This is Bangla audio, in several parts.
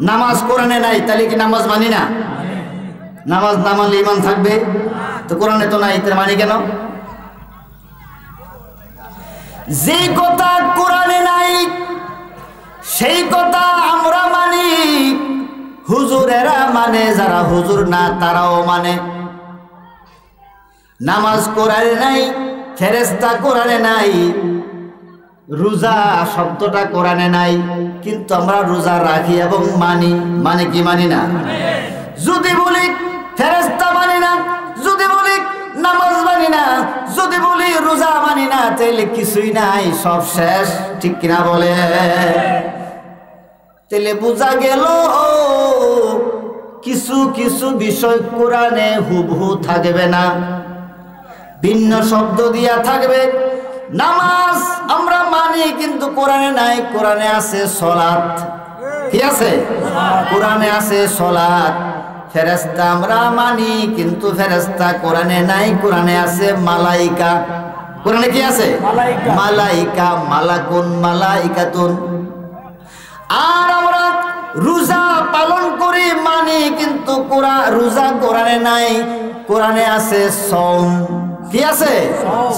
নামাজ কোরআনে নাই, তাহলে কি নামাজ মানি না? নামাজ না মানলে ঈমান থাকবে? তো কোরআনে তো নাই, তাহলে মানি কেন? যে কথা কোরআনে নাই সেই কথা আমরা মানি, হুজুরেরা মানে, যারা হুজুর না তারাও মানে। নামাজ কোরআনে নাই, ফেরেশতা কোরআনে নাই, রোজা শব্দটা কোরআনে নাই, কিন্তু আমরা রোজা রাখি এবং মানি। মানে কি মানি না? যদি বলি ফেরেশতা মানি না, যদি বলি নামাজ মানি না, যদি বলি রোজা মানি না, তাহলে কিছুই নাই, সব শেষ। ঠিক কিনা বলে? তাহলে বোঝা গেল কিছু কিছু বিষয় কোরআনে হুবহু থাকবে না, ভিন্ন শব্দ দিয়া থাকবে। নামাজ আমরা মানি কিন্তু কোরআনে নাই। কোরআনে আছে সালাত। কি আছে? কোরআনে আছে সালাত। ফেরেশতা আমরা মানি কিন্তু ফেরেশতা কোরআনে নাই। কোরআনে আছে মালাইকা। কোরআনে কি আছে? মালাইকা, মালাকুন, মালাইকাতুন। আর আমরা রোজা পালন করি মানি কিন্তু রোজা কোরআনে নাই। কোরআনে আছে সওম। কি আছে?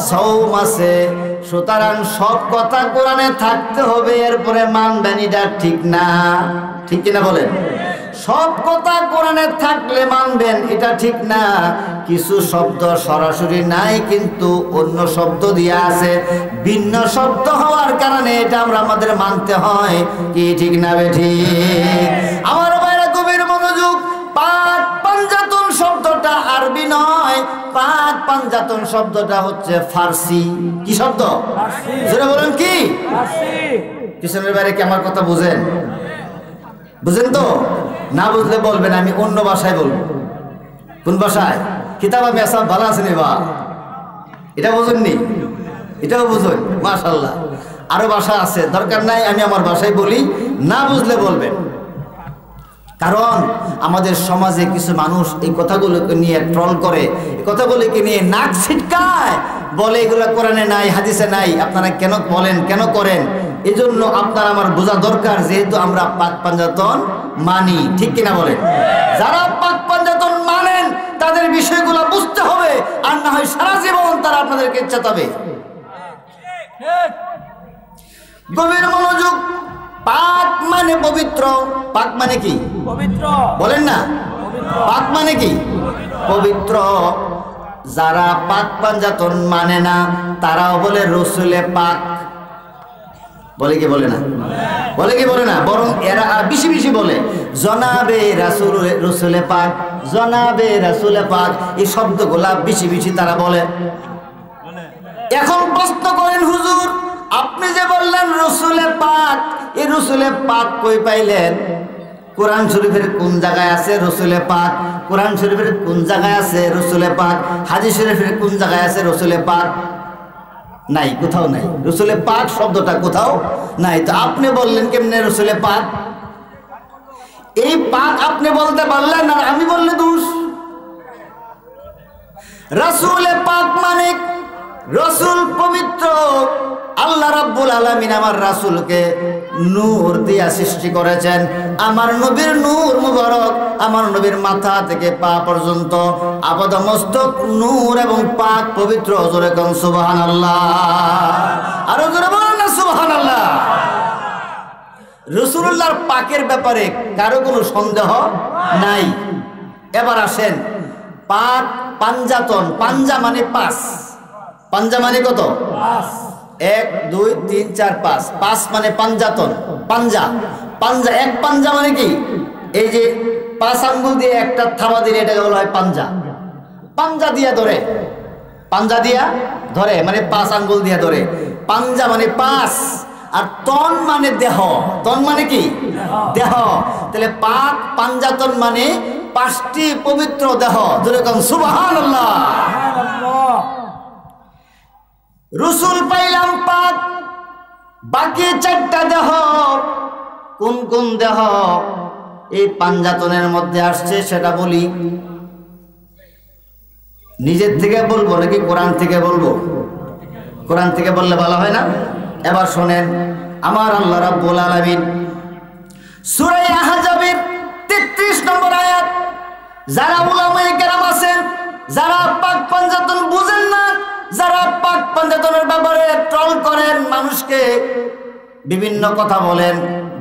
সওম আছে। সুতরাং সব কথা কোরআনে থাকতে হবে, এরপরে মানবেন, এটা ঠিক না? ঠিক কিনা বলেন? সব কথা কোরআনে থাকলে মানবেন, এটা ঠিক না। কিছু শব্দ সরাসরি নাই কিন্তু অন্য শব্দ দিয়ে আছে, ভিন্ন শব্দ হওয়ার কারণে এটা আমাদের মানতে হয়। কি ঠিক না বেঠিক? আমার ভাইরা গভীর মনোযোগ। পাক পাঞ্জাতন শব্দটা আরবি নয়, পাক পাঞ্জাতন শব্দটা হচ্ছে ফার্সি। কি শব্দ? জোরে বলেন কি? পিছনের বাইরে কি আমার কথা বুঝেন? বুঝেন তো? না বুঝলে বলবেন, আমি অন্য ভাষায় বলবো। কোন ভাষায়? কিতাব আমি সব ভালো আছেন বা এটা বুঝুননি? এটাও বুঝুন, মাশাআল্লাহ। আরো ভাষা আছে, দরকার নাই, আমি আমার ভাষায় বলি, না বুঝলে বলবেন। কারণ আমাদের সমাজে কিছু মানুষ এই কথাগুলোকে নিয়ে ট্রল করে, এই কথাগুলোকে নিয়ে নাক ছিটকায়, বলে এগুলো কোরআনে নাই, হাদিসে নাই। আপনারা কেন বলেন, কেন করেন? এই জন্য আপনার আমার বোঝা দরকার, যেহেতু আমরা পাক পাঞ্জাতন মানি। ঠিক কিনা বলেন? যারা পাক পাঞ্জাতন মানেন তাদের বিষয়গুলো বুঝতে হবে, আর না হয় সারা জীবন তারা আপনাদেরকে চেতাবে। গভীর মনোযোগ। পাক মানে পবিত্র। পাক মানে কি? পবিত্র। বলেন না, পাক মানে কি? পবিত্র। যারা পাক পাঞ্জাতন মানে না তারাও বলে রসুলে পাক। বলে কি বলে না? বলে কি বলে না? বরং এরা বেশি বেশি বলে জনাবে রসুলে পাক, জনাবে রসুলে পাক। এই শব্দগুলা বেশি বেশি তারা বলে। এখন প্রশ্ন করেন, হুজুর আপনি যে বললেন রসুলে পাক, এই রসুলে পাক কই পাইলেন? কোরআন শরীফের কোন জায়গায় আছে রসুলে পাক? কোরআন শরীফের কোন জায়গায় আছে রসুলে পাক? হাদিস শরীফের কোন জায়গায় আছে রসুলে পাক? নাই, কোথাও নাই। রসুলে পাক শব্দটা কোথাও নাই। তো আপনি বললেন কেমনে রসুলে পাক? এই পাক আপনি বলতে পারলেন আর আমি বললে দোষ। রসুলে পাক মানে রসুল পবিত্র। আল্লাহ রাব্বুল আলামিন আমার রাসূলকে নূর দিয়া সৃষ্টি করেছেন। আমার নবীর নূর মুবারক, আমার নবীর মাথা থেকে পা পর্যন্ত আপাদ মস্তক নূর এবং পাক পবিত্র। জোরে কোন সুবহানাল্লাহ। আর জোরে বলেন না সুবহানাল্লাহ। রাসূলুল্লাহর পাকের ব্যাপারে কারো কোনো সন্দেহ নাই। এবার আসেন, পাক পাঞ্জাতন। পাঞ্জা মানে 5, পাঞ্জা মানে কত? 1 2 3 4 5। 5 মানে পাঞ্জাতন, পাঞ্জা। পাঞ্জা, এক পাঞ্জা মানে কি? এই যে 5 আঙ্গুল দিয়ে একটা থাবা দিলে এটা বলা হয় পাঞ্জা। পাঞ্জা দিয়া ধরে, পাঞ্জা দিয়া ধরে মানে 5 আঙ্গুল দিয়া ধরে। পাঞ্জা মানে 5। আর তন মানে দেহ। তন মানে কি? দেহ। তাহলে পাক পাঞ্জাতন মানে 5টি পবিত্র দেহ। যেরকম সুবহানাল্লাহ। রসুল পাইলাম পাক, বাকি 4টা দেহ কোন কোন দেহ এই পাঞ্জাতনের মধ্যে আসছে সেটা বলি। নিজের থেকে বলবো নাকি কোরআন থেকে বলবো? কোরআন থেকে বললে ভালো হয় না? এবার শোনেন, আমার আল্লাহ রাব্বুল আলামিন সূরা আহজাবের যারা উলামায়ে কেরাম আছেন, যারা পাক পাঞ্জাতন বুঝেন না, যারা পাক পাঞ্জাতনের ব্যাপারে ট্রল করেন, মানুষকে বিভিন্ন কথা বলেন,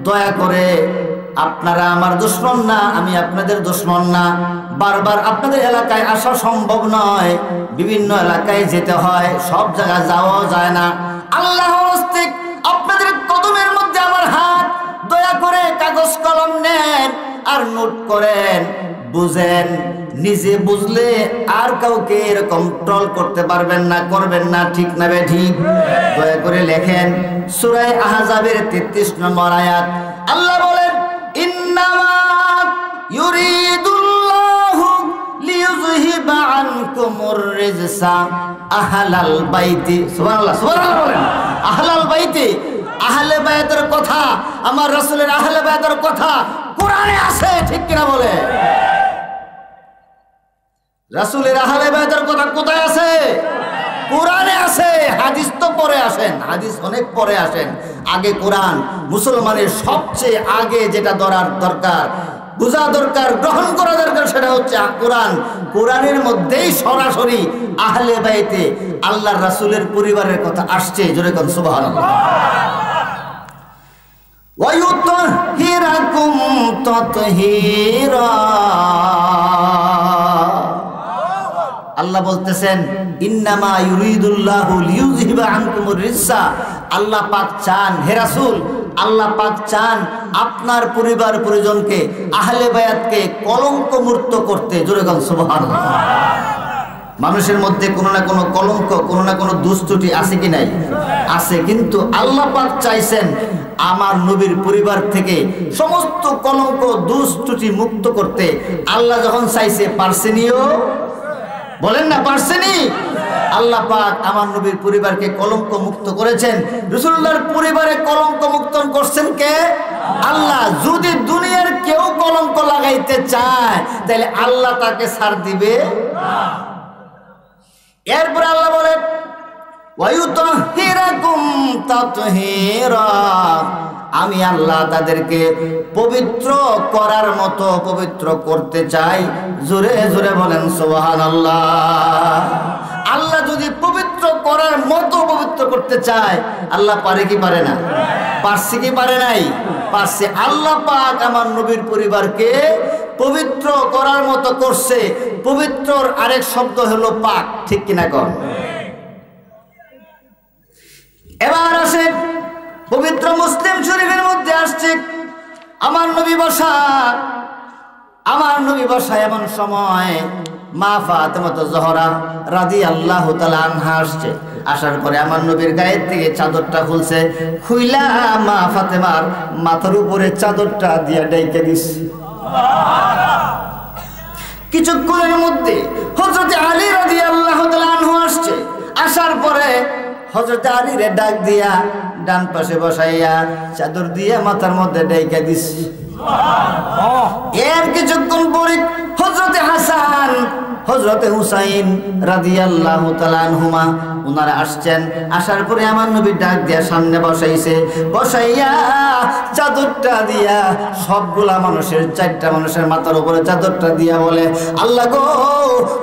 দয়া করে আপনারা আমার দুশমন না, আমি আপনাদের দুশমন না। বারবার আপনাদের এলাকায় আসা সম্ভব নয়, বিভিন্ন এলাকায় যেতে হয়, সব জায়গায় যাওয়া যায় না। আল্লাহর হস্তে আপনাদের কদমের মধ্যে আমার হাত, দয়া করে কাগজ কলম নেন আর নোট করেন, বুঝেন। নিজে বুঝলে আর কাউকে এরকম ট্রল করতে পারবেন না, করবেন না, ঠিক না বে ঠিক? দয়া করে লেখেন সূরা আহজাবের 33 নম্বর আয়াত। আল্লাহ বলেন, ইন্নামা ইউরিদুল্লাহু লিইয়ুযহিবা আনকুমুর রিজসা আহলাল বাইতি। সুবহানাল্লাহ, সুবহানাল্লাহ বলেন। আহলাল বাইতি, আহলে বায়াতের কথা, আমার রাসূলের আহলে বায়াতের কথা কোরআনে আছে, ঠিক কিনা বলে? রাসূলের আহলে বায়াতের কথা কোথায় আছে? কোরআনে আছে। হাদিস তো পরে আসেন, হাদিস অনেক পরে আসেন, আগে কোরআন। মুসলমানের সবচেয়ে আগে যেটা ধরার দরকার, বোঝা দরকার, গ্রহণ করা দরকার, সেটা হচ্ছে কোরআন। কোরআনের মধ্যেই সরাসরি আহলে বাইতে আল্লাহর রাসূলের পরিবারের কথা আসছে। জোরে কোন সুবহানাল্লাহ। ওয়া ইউতাহিরাকুম তাতহীরা। আল্লাহ বলতেছেন, ইন্নামা ইউরিদুল্লাহু লিইয়ুযহিবা আনকুমুর রিজসা। আল্লাহ পাক চান, হে রাসূল, আল্লাহ পাক চান আপনার পরিবার পরিজনকে, আহলে বায়াতকে কলঙ্ক মুক্ত করতে। জোরে বলেন সুবহানাল্লাহ। মানুষের মধ্যে কোনো না কোনো কলঙ্ক, কোনো না কোনো দুষ্টুটি আছে কি নাই? আছে। কিন্তু আল্লাহ পাক চাইছেন আমার নবীর পরিবার থেকে সমস্ত কলঙ্ক দুষ্টুটি মুক্ত করতে। আল্লাহ যখন চাইছে, পারছেনিও? বলেন না, পারছেনি? আল্লাহ পাক আমার নবীর পরিবারকে কলঙ্ক মুক্ত করেছেন। রাসূলুল্লাহর পরিবারে কলঙ্ক মুক্ত করছেন কে? আল্লাহ। যদি দুনিয়ার কেউ কলঙ্ক লাগাইতে চায়, তাহলে আল্লাহ তাকে ছাড় দিবে না। এরপর আল্লাহ বলেন, ওয়া ইউতাহিরাকুম তাতহীরা। আমি আল্লাহ তাদেরকে পবিত্র করার মতো পবিত্র করতে চাই। জোরে জোরে বলেন সুবহানাল্লাহ। আল্লাহ যদি পবিত্র করার মতো পবিত্র করতে চায়, আল্লাহ পারে কি পারে না? পারছে কি পারে নাই? পারছে। আল্লাহ পাক আমার নবীর পরিবারকে পবিত্র করার মতো করছে। পবিত্রর আরেক শব্দ হলো পাক, ঠিক কিনা কন? এবার আসে, পবিত্র মুসলিম শরীফের মধ্যে আসছে, আমার নবী বসা, আমার নবী বসা এমন সময় মা ফাতেমা জোহরা রাদিয়াল্লাহু তাআলা আনহা আসছে। আসার পরে আমার নবীর গায়ের থেকে চাদরটা খুলছে, খুইলা মা ফাতেমার মাথার উপরে চাদরটা দিয়া ডাইকে দিছে। কিছুক্ষণের মধ্যে হযরত আলী রাদিয়াল্লাহু তাআলা আনহু আসছে। আসার পরে হযরত আলীরে ডাক দিয়া ডান পাশে বসাইয়া চাদর দিয়া মাথার মধ্যে ডাইকা দিছে। এর কিছুক্ষণ পরে হযরত হাসান, হযরত হুসাইন রাদিয়াল্লাহু তাআলা আনহুমা ওনারা আসছেন। আসার পরে আমার নবী ডাক দিয়া সামনে বসাইছে। বসাইয়া চাদরটা দিয়া সবগুলা মানুষের, 4টা মানুষের মাথার উপরে চাদরটা দিয়া বলে, আল্লাহ গো,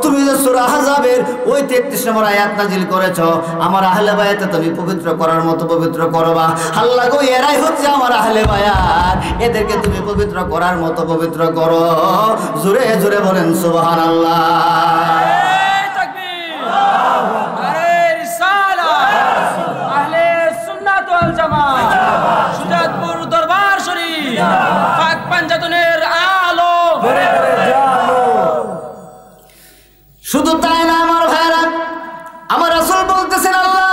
তুমি যে সূরা আহজাবের ওই 33 নম্বর আয়াত নাজিল করেছো, আমার আহলে বায়াতে তুমি পবিত্র করার মতো পবিত্র করবা। আল্লাহ গো, এরাই হচ্ছে আমার আহলে বায়াত, এদেরকে তুমি পবিত্র করার মতো পবিত্র করো। জোরে জোরে বলেন সুবহানাল্লাহ। শুধু তাই না আমার ভাইরা, আমার রাসূল বলতেছেন, আল্লাহ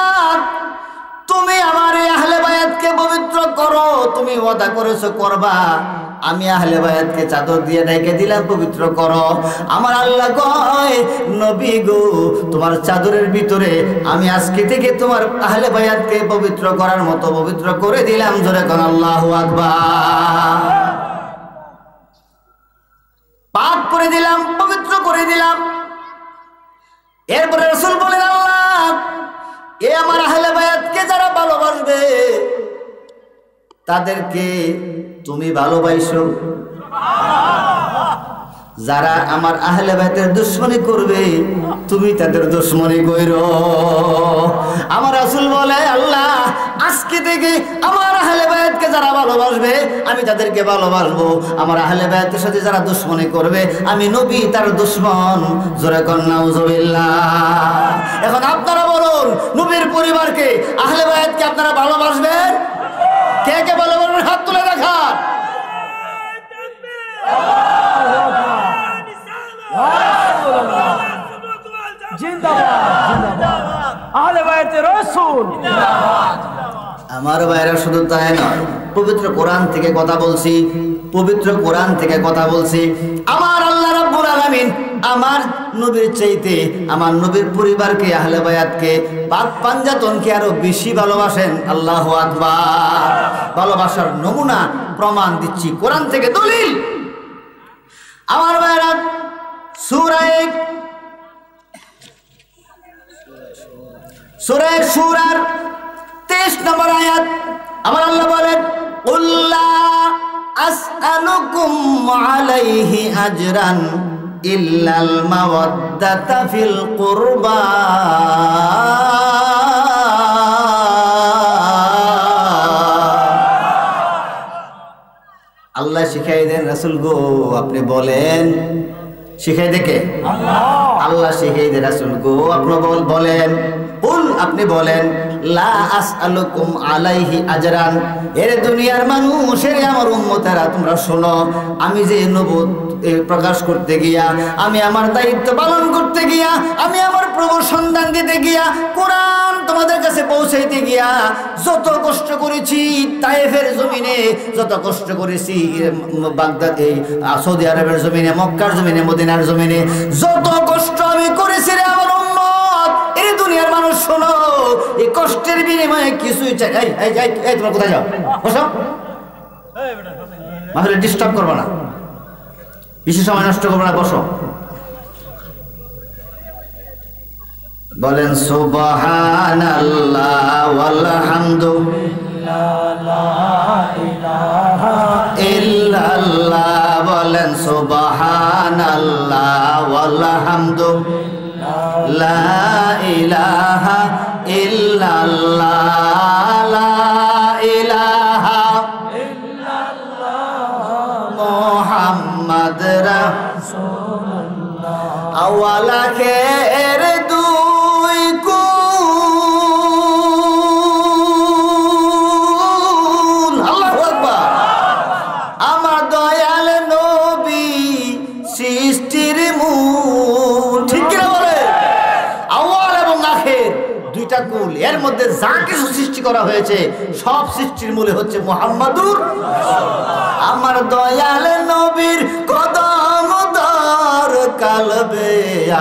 তুমি আমার এই আহলে বায়াতকে পবিত্র করো, তুমি ওয়াদা করেছো করবা। আমি আহলে বায়াতকে চাদর দিয়ে ঢেকে দিলাম, পবিত্র করো। আমার আল্লাহ কয়, নবী গো, তোমার চাদরের ভিতরে আমি আজকে থেকে তোমার আহলে বায়াতকে পবিত্র করার মতো পবিত্র করে দিলাম। জোরে কোন আল্লাহু আকবার। পাক করে দিলাম, পবিত্র করে দিলাম। এরপরে রাসূল বলেন, আল্লাহ এ আমার আহলে বায়াতকে যারা ভালোবাসবে তাদেরকে তুমি ভালোবাসো। যারা আমার আহলে বাইতের দুশমনি করবে তুমি তাদের দুশমনি কইরো। আমার রাসূল বলে আল্লাহ আজকে থেকে আমার আহলে বাইতকে যারা ভালোবাসবে আমি তাদেরকে ভালোবাসবো, আমার আহলে বাইতের সাথে যারা দুশমনি করবে আমি নবী তার দুশমন। জোরে কোন নাউজুবিল্লাহ। এখন আপনারা বলুন নবীর পরিবারকে আহলে বাইতকে আপনারা ভালোবাসবেন? কে কে ভালোবাসবেন হাত তুলে দেখান। আমার ভাইরা শুধু তাই নয়, পবিত্র কোরআন থেকে কথা বলছি, পবিত্র কোরআন থেকে কথা বলছি। আমার আল্লাহ রাব্বুল আলামিন আমার নবীর চাইতে আমার নবীর পরিবারকে আহলে বায়াতকে পাক পাঞ্জাতনকে আরো বেশি ভালোবাসেন। আল্লাহু আকবার। ভালোবাসার নমুনা প্রমাণ দিচ্ছি কোরআন থেকে দলিল। আমার ভাইরা সূরা সূরার 23 নম্বর আয়াত আমার আল্লাহ বলেন কুল্লা আসআলুকুম আলাইহি আজরান ইল্লাল মাওয়াদ্দাতা ফিল কুরবা। আল্লাহ শিখাই দেন রাসূল গো আপনি বলেন, শিখাই দেখে আল্লাহ শিখাই দেন রাসূল গো আপনি বলেন, কুল আপনি বলেন লা আসআলুকুম আলাইহি আজরান। এর দুনিয়ার মানুষ, এর আমার উম্মতেরা তোমরা শোনো, আমি যে নবুয়ত প্রকাশ করতে গিয়া, আমি আমার দায়িত্ব পালন করতে গিয়া, আমি আমার প্রভুর সন্ধান দিতে গিয়া, কোরআন তোমাদের কাছে পৌঁছাইতে গিয়া যত কষ্ট করেছি তায়েফের জমিনে, যত কষ্ট করেছি বাগদাদ এই সৌদি আরবের জমিনে, মক্কার জমিনে, মদিনার জমিনে, যত কষ্ট আমি করেছি রে আমার উম্মত, এই দুনিয়ার মানুষ শোনো, এই কষ্টের বিনিময়ে কিছুই চাই। এই তোমরা কোথায় যাও? বসো, মাহফিলে ডিস্টার্ব করবো না, বেশি সময় নষ্ট করবো না, বসো। বলেন সুবহানাল্লাহ ওয়াল হামদু ইল্লাল্লাহ। বলেন সুবহানাল্লাহ ওয়াল হামদু লা ইলাহা ইল্লাল্লাহ, লা ইলাহা মুহাম্মদ রাসূলুল্লাহ। আওয়াল আখির দুই কুল। আল্লাহু আকবার। আমার দয়াল নবী সৃষ্টির মূল, ঠিক কি না বলে? আওয়াল এবং আখির দুইটা কুল, এর মধ্যে যা কিছু সৃষ্টি করা হয়েছে সব সৃষ্টির মূলে হচ্ছে মুহাম্মাদুর রাসূলুল্লাহ। আমার দয়াল নবীর কদম দর কালবে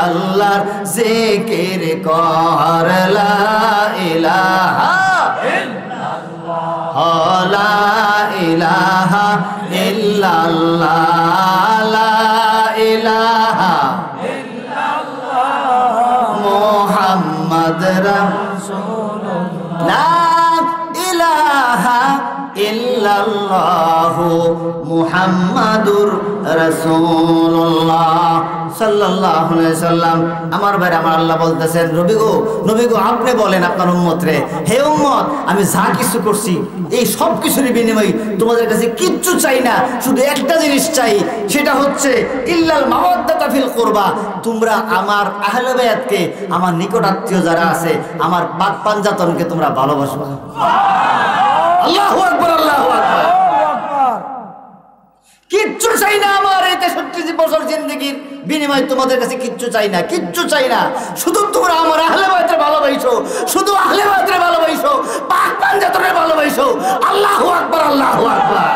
আল্লাহর জিকির কর, লা ইলাহা ইল্লাল্লাহ, লা ইলাহা ইল্লাল্লাহ, লা ইলাহা ইল্লাল্লাহ মুহাম্মদ রাসূলুল্লাহ, লা ইলাহা ইল্লাল্লাহু মুহাম্মাদুর রাসূলুল্লাহ সাল্লাল্লাহু আলাইহি সাল্লাম। আমার ভাই আমার আল্লাহ বলতেছেন নবী গো আপনি বলেন আপনার উম্মত রে, হে উম্মত আমি যা কিছু করছি এই সব কিছুর বিনিময়ে তোমাদের কাছে কিচ্ছু চাই না, শুধু একটা জিনিস চাই, সেটা হচ্ছে ইল্লাল মাওয়াদ্দাতা ফিল কুরবা। তোমরা আমার আহলে বায়াতকে, আমার নিকট আত্মীয় যারা আছে, আমার পাক পাঞ্জাতনকে তোমরা ভালোবাসবা। আল্লাহু আকবার, আল্লাহু আকবার। কিচ্ছু চাই না আমার এই 63 বছর জিন্দেগির বিনিময়ে তোমাদের কাছে কিচ্ছু চাই না, কিচ্ছু চাই না, শুধু তোমরা আমার আহলে বায়তের ভালোবাসো, শুধু আহলে বায়তের ভালোবাসো, পাক পাঞ্জাতনের ভালোবাসো। আল্লাহু আকবার, আল্লাহু আকবার।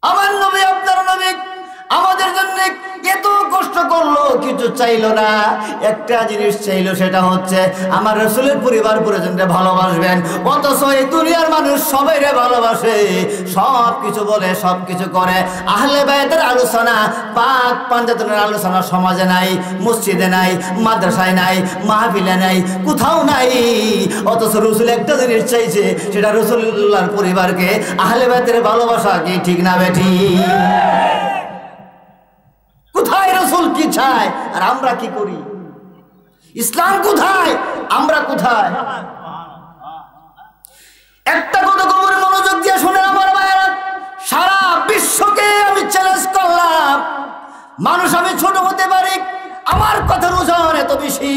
আমার নবী আপনার নবী আমাদের জন্য এত কষ্ট করলো, কি কিছু চাইলো না, একটা জিনিস চাইলো, সেটা হচ্ছে আমার রাসূলের পরিবার পরিজনকে ভালোবাসবেন। অথচ এই দুনিয়ার মানুষ সবাইরে ভালোবাসে, সব কিছু বলে, সব কিছু করে। আহলে বায়াতের আলোচনা, পাক পাঞ্জাতনের আলোচনা সমাজে নাই, মসজিদে নাই, মাদ্রাসায় নাই, মাহফিলে নাই, কোথাও নাই। অথচ রাসূল একটা জিনিস চাইছে, সেটা রাসূলুল্লাহর পরিবারকে, আহলে বায়াতের ভালোবাসা। কি ঠিক না বেঠি? কোথায় রাসূল কি চায় আর আমরা কি করি? ইসলাম কোথায়, আমরা কোথায়? একটা কথা খবর মনোযোগ দিয়ে শুনে আমার ভাইয়েরা, সারা বিশ্বকে আমি চ্যালেঞ্জ করলাম। মানুষ আমি ছোট হতে পারি, আমার কথার ওজন এত বেশি।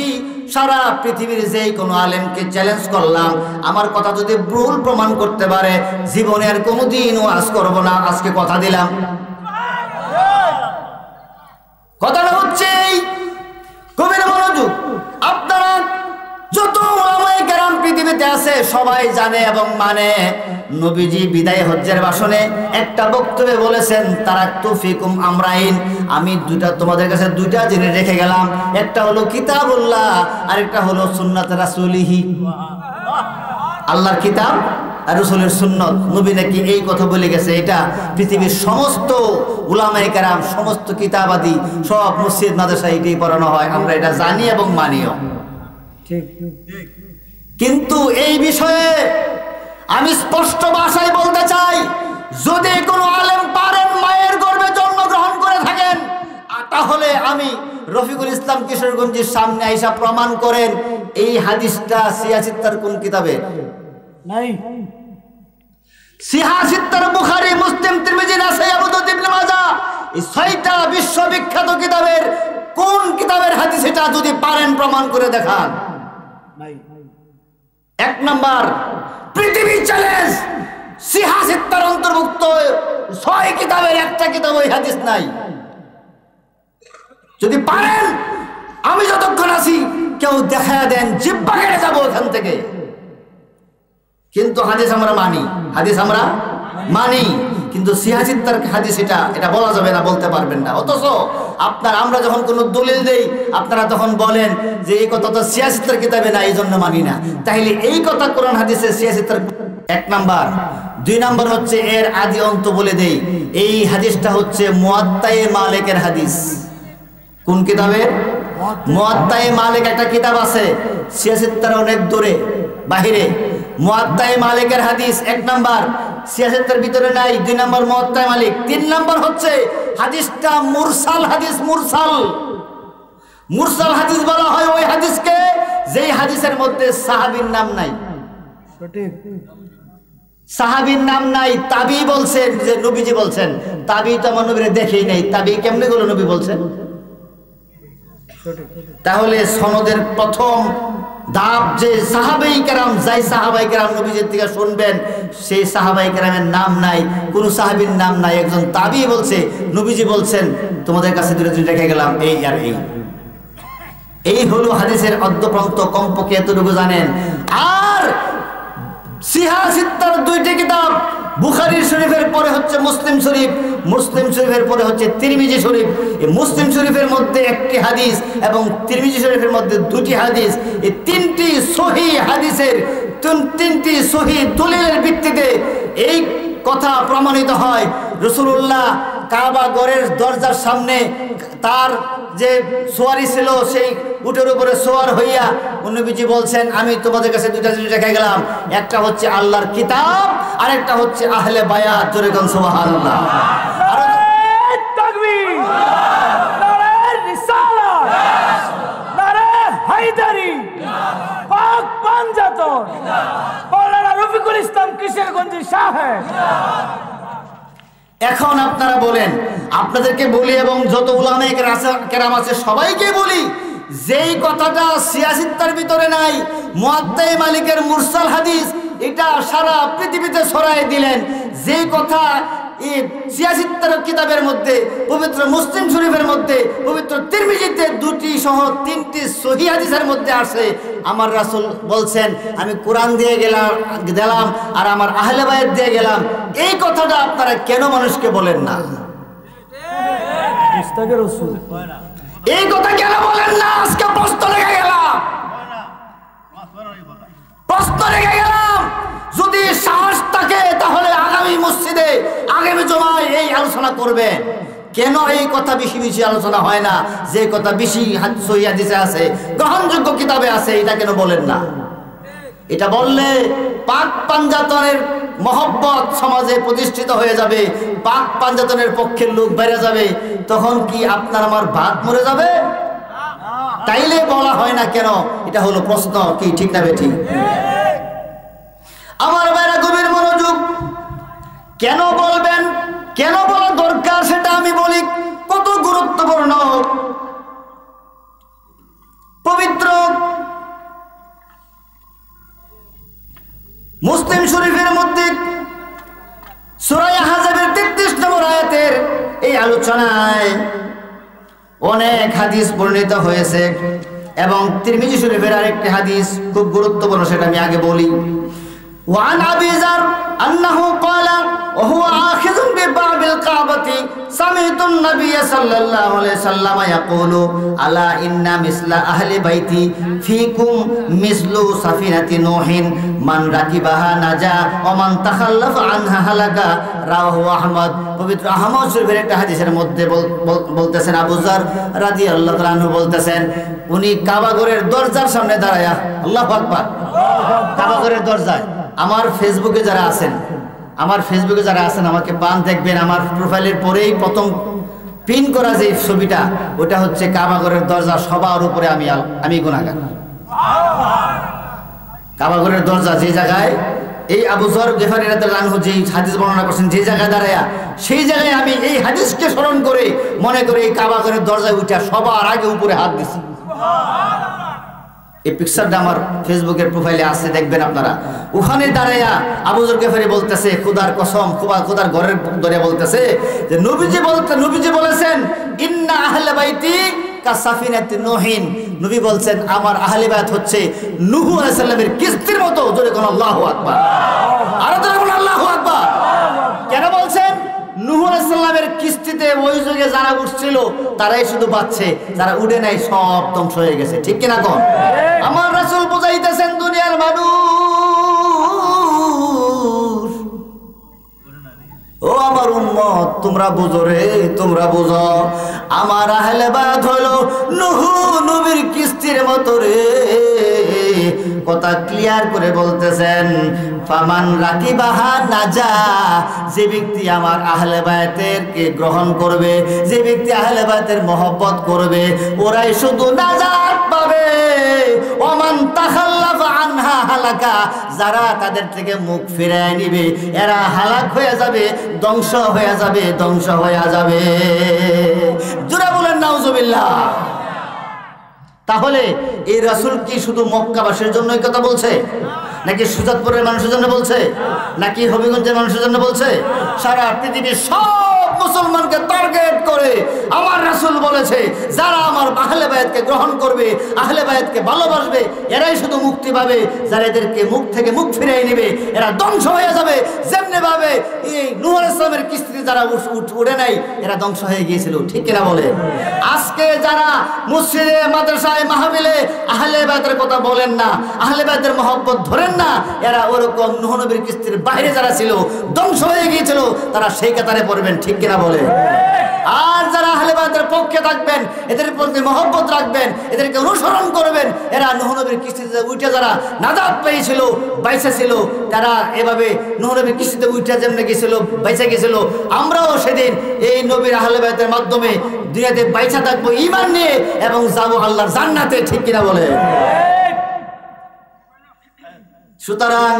সারা পৃথিবীর যে কোনো আলেমকে চ্যালেঞ্জ করলাম, আমার কথা যদি ভুল প্রমাণ করতে পারে, জীবনে আর কোনোদিন ওয়াজ করব না। আজকে কথা দিলাম। কথাটা হচ্ছে এই, গভীর মনোযোগ। আপনারা যত উলামায়ে কেরাম পৃথিবীতে আছে সবাই জানে এবং মানে, নবীজি বিদায় হজ্জের ভাষণে একটা বক্তব্যে বলেছেন, তারাক্তু ফিকুম আমরাইন, আমি তোমাদের কাছে দুইটা জিনিস রেখে গেলাম। একটা হলো কিতাবুল্লাহ, আরেকটা হলো সুন্নাত রাসূলিহি। আল্লাহর কিতাব আর রাসূলের সুন্নত। নবী নাকি এই কথা বলে গেছে। এটা পৃথিবীর সমস্ত উলামায়ে কেরাম, সমস্ত কিতাবাদি, সব মসজিদ মাদ্রাসায় এটাই পড়ানো হয়। আমরা এটা জানি এবং মানিও। কিন্তু এই বিষয়ে আমি স্পষ্ট ভাষায় বলতে চাই, যদি কোনো আলেম পারেন মায়ের গর্ভে জন্মগ্রহণ করে থাকেন, তাহলে আমি রফিকুল ইসলাম কিশোরগঞ্জের সামনে আইসা প্রমাণ করেন এই হাদিসটা সিয়াসিত্তার কোন কিতাবে নাই। সিয়াসিত্তার বুখারী, মুসলিম, তিরমিজি, নাসাই, আবু দাউদ, ইবনে মাজাহ, এই 6টা বিশ্ববিখ্যাত কিতাবের কোন কিতাবের হাদিস এটা যদি পারেন প্রমাণ করে দেখান। এক নাম্বার পৃথিবী চ্যালেঞ্জ, সিয়াসিত্তার অন্তর্ভুক্ত 6 কিতাবের একটা কিতাব ওই হাদিস নাই। যদি পারেন, আমি যতক্ষণ আছি কেউ দেখায় দেন, জিব্বা কেটে যাবো এখান থেকে। কিন্তু হাদিস আমরা মানি, হাদিস আমরা মানি, কিন্তু সিয়াসিত্তার হাদিস এটা বলা যাবে না, বলতে পারবেন না। অথচ আমরা যখন কোনো দলিল দেই, আপনারা তখন বলেন যে এই কথা তো সিয়াসিত্তার কিতাবে না, এই জন্য মানি না। তাইলে এই কথা কোরআন হাদিসে সিয়াসিত্তার এক নাম্বার। 2 নাম্বার হচ্ছে এর আদি অন্ত বলে দেই, এই হাদিসটা হচ্ছে মুয়াত্তায়ে মালিকের হাদিস। কোন কিতাবে? মুয়াত্তায়ে মালিক একটা কিতাব আছে, সিয়াসিত্তার অনেক দূরে বাহিরে। মুয়াত্তায়ে মালিকের হাদিস 1 নাম্বার, সিয়াসিত্তার ভিতরে নাই। 2 নাম্বার মুয়াত্তায়ে মালিক। 3 নাম্বার হচ্ছে হাদিসটা মুরসাল হাদিস। মুরসাল হাদিস বলা হয় ওই হাদিসকে যেই হাদিসের মধ্যে সাহাবীর নাম নাই। সঠিক, সাহাবীর নাম নাই। তাবী বলছেন যে নবীজি বলছেন, তাবী তো আমার নবীরে দেখেই নাই, তাবী কেমনে গুলো নবী বলছেন? তাহলে সনদের প্রথম ধাপ যে সাহাবায়ে কেরাম, যাই সাহাবায়ে কেরাম নবীজির থেকে শুনবেন, সেই সাহাবায়ে কেরামের নাম নাই, কোন সাহাবীর নাম নাই। একজন তাবী বলছে, নবীজি বলছেন তোমাদের কাছে দুটো জিনিস রেখে গেলাম, এই আর এই হলো হাদিসের অদ্যপ্রান্ত। কমপক্ষে এতটুকু জানেন। আর সিয়াসিত্তার 2টি কিতাব, বুখারী শরীফের পরে হচ্ছে মুসলিম শরীফ, মুসলিম শরীফের পরে হচ্ছে তিরমিজি শরীফ। এই মুসলিম শরীফের মধ্যে 1টি হাদিস এবং তিরমিজি শরীফের মধ্যে 2টি হাদিস। এই 3টি সহিহ হাদিসের, 3টি সহিহ দলিলের ভিত্তিতে এই কথা প্রমাণিত হয়। রাসূলুল্লাহ কাবা ঘরের দরজার সামনে তার যে সোয়ারি ছিল, সেই উটের উপরে সোয়ার হইয়া নবীজি বলছেন, আমি তোমাদের কাছে 2টা জিনিস রেখে গেলাম, একটা হচ্ছে আল্লাহর কিতাব, আর একটা হচ্ছে আহলে বায়াত। জোরে কোন সুবহানাল্লাহ। নারে তাকবীর, নারে রিসালাত, নারে হায়দারি, পাক পাঞ্জাতন, মাওলানা রফিকুল ইসলাম কিশোরগঞ্জি সাহেব। এখন আপনারা বলেন, আপনাদেরকে বলি এবং যত উলামায়ে কেরাম আছে সবাইকে বলি, যেই কথাটা সিয়াসিত্তার ভিতরে নাই, মুয়াত্তায়ে মালিকের মুরসাল হাদিস, এটা সারা পৃথিবীতে ছড়াই দিলেন। যেই কথা এই সিয়াসিত্তার কিতাবের মধ্যে, পবিত্র মুসলিম শরীফের মধ্যে, পবিত্র তিরমিজিতে 2টি সহ 3টি সহিহ হাদিসের মধ্যে আছে, আমার রাসূল বলছেন আমি কোরআন দিয়ে দিলাম আর আমার আহলে বায়াত দিয়ে গেলাম। এই কথাটা আপনারা কেন মানুষকে বলেন না? এই কথা কেন বলেন না? আজকে প্রশ্ন রেখে গেলাম, প্রশ্ন রেখে গেলাম। যদি সাহস থাকে তাহলে আগামী মসজিদে আগামী জমায় এই আলোচনা করবেন। কেন এই কথা বেশি বেশি আলোচনা হয় না? যে কথা বেশি সহিহ হাদিসে আছে, গ্রহণযোগ্য কিতাবে আছে, এটা কেন বলেন না? এটা বললে পাক পাঞ্জাতনের মহব্বত সমাজে প্রতিষ্ঠিত হয়ে যাবে, পাক পাঞ্জাতনের পক্ষের লোক বেড়ে যাবে। তখন কি আপনার আমার ভাত মরে যাবে? তাইলে বলা হয় না কেন? এটা হলো প্রশ্ন। কি ঠিক না বেঠি? আমার ভাইরা গভীর মনোযোগ। কেন বলবেন, কেন বলা দরকার সেটা আমি বলি। কত গুরুত্বপূর্ণ পবিত্র মুসলিম শরীফের মধ্যে সূরা আহজাবের 33 নম্বর আয়াতের এই আলোচনায় অনেক হাদিস বর্ণিত হয়েছে এবং তিরমিজি শরীফের আরেকটি হাদিস খুব গুরুত্বপূর্ণ, সেটা আমি আগে বলি। وعن أبي ذر أنه قال وهو آخذ بباب الكعبة سمعت النبي صلى الله عليه وسلم يقول ألا إن مثل أهل بيتي فيكم مثل سفينة نوح من ركبها نجا ومن تخلف عنها هلك رواه أحمد। পবিত্র আহমদ শরীফের একটা হাদিসের মধ্যে বলতেছেন আবু যর রাদিয়াল্লাহু তাআলা আনহু বলতেছেন, উনি কাবা ঘরের দরজার সামনে দাঁড়ায়া, আল্লাহু আকবার, কাবা ঘরের দরজায়। আমার ফেসবুকে যারা আছেন, আমাকে পান দেখবেন, আমার প্রোফাইলের পরেই প্রথম পিন করা যে ছবিটা, ওটা হচ্ছে কাবা ঘরের দরজা, সবার উপরে আমি গুনাহগার। কাবা ঘরের দরজা যে জায়গায় এই আবু যর গিফারী রাদিয়াল্লাহু আনহু যে হাদিস বর্ণনা করছেন, যে জায়গায় দাঁড়ায়া, সেই জায়গায় আমি এই হাদিসকে স্মরণ করে মনে করে এই কাবা ঘরের দরজায় উঠা সবার আগে উপরে হাত দিছি। এই পিকচারটা আমার ফেসবুকের প্রোফাইলে আছে, দেখবেন আপনারা। ওখানে দাঁড়াইয়া আবু যর গিফারী বলতেছে, খোদার কসম, খোদার ঘরের ধরে বলতেছে যে নবীজি বলেছেন ইন্না আহলে বাইতি কাসাফিনাতি নূহিন। নবী বলছেন আমার আহলে বাইত হচ্ছে নূহ আলাইহিস সালামের কিস্তির মতো। জোরে কোন আল্লাহু আকবার, আরো জোরে কোন আল্লাহু আকবার। কেন বলছেন? নূহ আলাইহিস সালামের কিস্তিতে ওই যুগে যারা উঠছিল তারাই শুধু বাঁচছে, যারা উঠে নাই সব ধ্বংস হয়ে গেছে। ঠিক কিনা কোন? আমার রাসূল বুঝাইতেছেন দুনিয়ার মানুষ, ও আমার উম্মত, তোমরা বুঝো রে, তোমরা বুঝো, আমার আহলে বাইত হলো নূহ নবীর কিস্তির মতো রে। কথা ক্লিয়ার করে বলতেছেন, ফামান রাকিবাহা নাজা, যে ব্যক্তি আমার আহলে বায়তেরকে গ্রহণ করবে, যে ব্যক্তি আহলে বায়তের মহব্বত করবে, ওরাই শুধু নাজাত পাবে। ওমান তাখাল্লাফা আনহা হালাকা, যারা তাদের থেকে মুখ ফিরিয়ে নিবে এরা হালাক হয়ে যাবে, ধ্বংস হয়ে যাবে, ধ্বংস হয়ে যাবে। জোরে বলেন নাউজুবিল্লাহ। তাহলে এই রাসূল কি শুধু মক্কাবাসীর জন্য এই কথা বলছে, নাকি সুজাতপুরের মানুষের জন্য বলছে, নাকি হবিগঞ্জের মানুষের জন্য বলছে? সারা পৃথিবীর সব মুসলমানকে টার্গেট করে আমার রাসূল বলেছে, যারা আমার আহলে বায়াতকে গ্রহণ করবে, আহলে বায়াতকে ভালোবাসবে, এরাই শুধু মুক্তি পাবে। যারা এদেরকে মুখ থেকে মুখ ফিরিয়ে নেবে এরা ধ্বংস হয়ে যাবে। যেমনি ভাবে এই নূহ আলাইহিস সালামের কিস্তিতে যারা উঠে নাই এরা ধ্বংস হয়ে গিয়েছিল। ঠিক কিনা বলে? আজকে যারা মসজিদে, মাদ্রাসায়, মাহফিলে আহলে বায়াতের কথা বলেন না, আহলে বায়াতের মহব্বত ধরেন না, এরা ওরকম নূহ নবীর কিস্তির বাইরে যারা ছিল, ধ্বংস হয়ে গিয়েছিল, তারা সেই কাতারে পড়বেন। ঠিক কিনা বলে? আর যারা আহলে বায়াতের পক্ষে থাকবেন, এদের প্রতি মহব্বত রাখবেন, এদেরকে অনুসরণ করবেন, এরা নূহ নবীর কিস্তিতে উঠে যারা নাজাত পেয়েছিল, বাইসা ছিল, তারা এভাবে নূহ নবীর কিস্তিতে উঠে যেমন গেছিল, বাইসা গেছিল, আমরাও সেদিন এই নবীর আহলে বায়াতের মাধ্যমে দুনিয়াতে বাইসা থাকবো ঈমান নিয়ে এবং যাবো আল্লাহর জান্নাতে। ঠিক কিনা বলে? সুতরাং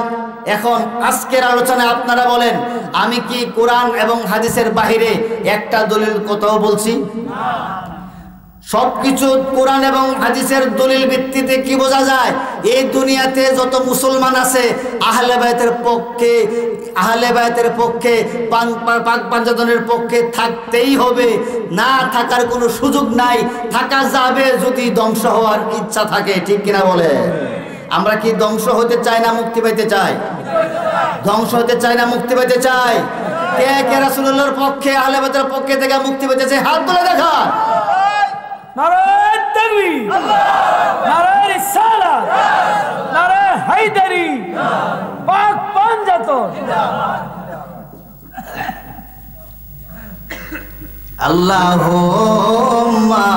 এখন আজকের আলোচনায় আপনারা বলেন, আমি কি কোরআন এবং হাদিসের বাহিরে একটা দলিল কোথাও বলছি? সবকিছু কোরআন এবং হাদিসের দলিল ভিত্তিতে কি বোঝা যায়? এই দুনিয়াতে যত মুসলমান আছে আহলে বায়াতের পক্ষে পাক পাঞ্জাতনের পক্ষে থাকতেই হবে, না থাকার কোনো সুযোগ নাই। থাকা যাবে যদি ধ্বংস হওয়ার ইচ্ছা থাকে। ঠিক কিনা বলে? আমরা কি ধ্বংস হতে চাই না মুক্তি পাইতে চাই? ধ্বংস হতে চাই না মুক্তি পাইতে চাই? কে কে রাসূলুল্লাহর পক্ষে, আহলে বায়াতের পক্ষে থেকে মুক্তি পেতে চাই? হাত তুলে দেখা। নারায়ে তাকবীর, নারায়ে রিসালাত, নারায়ে হায়দারি, পাক পাঞ্জাতন। আল্লাহুম্মা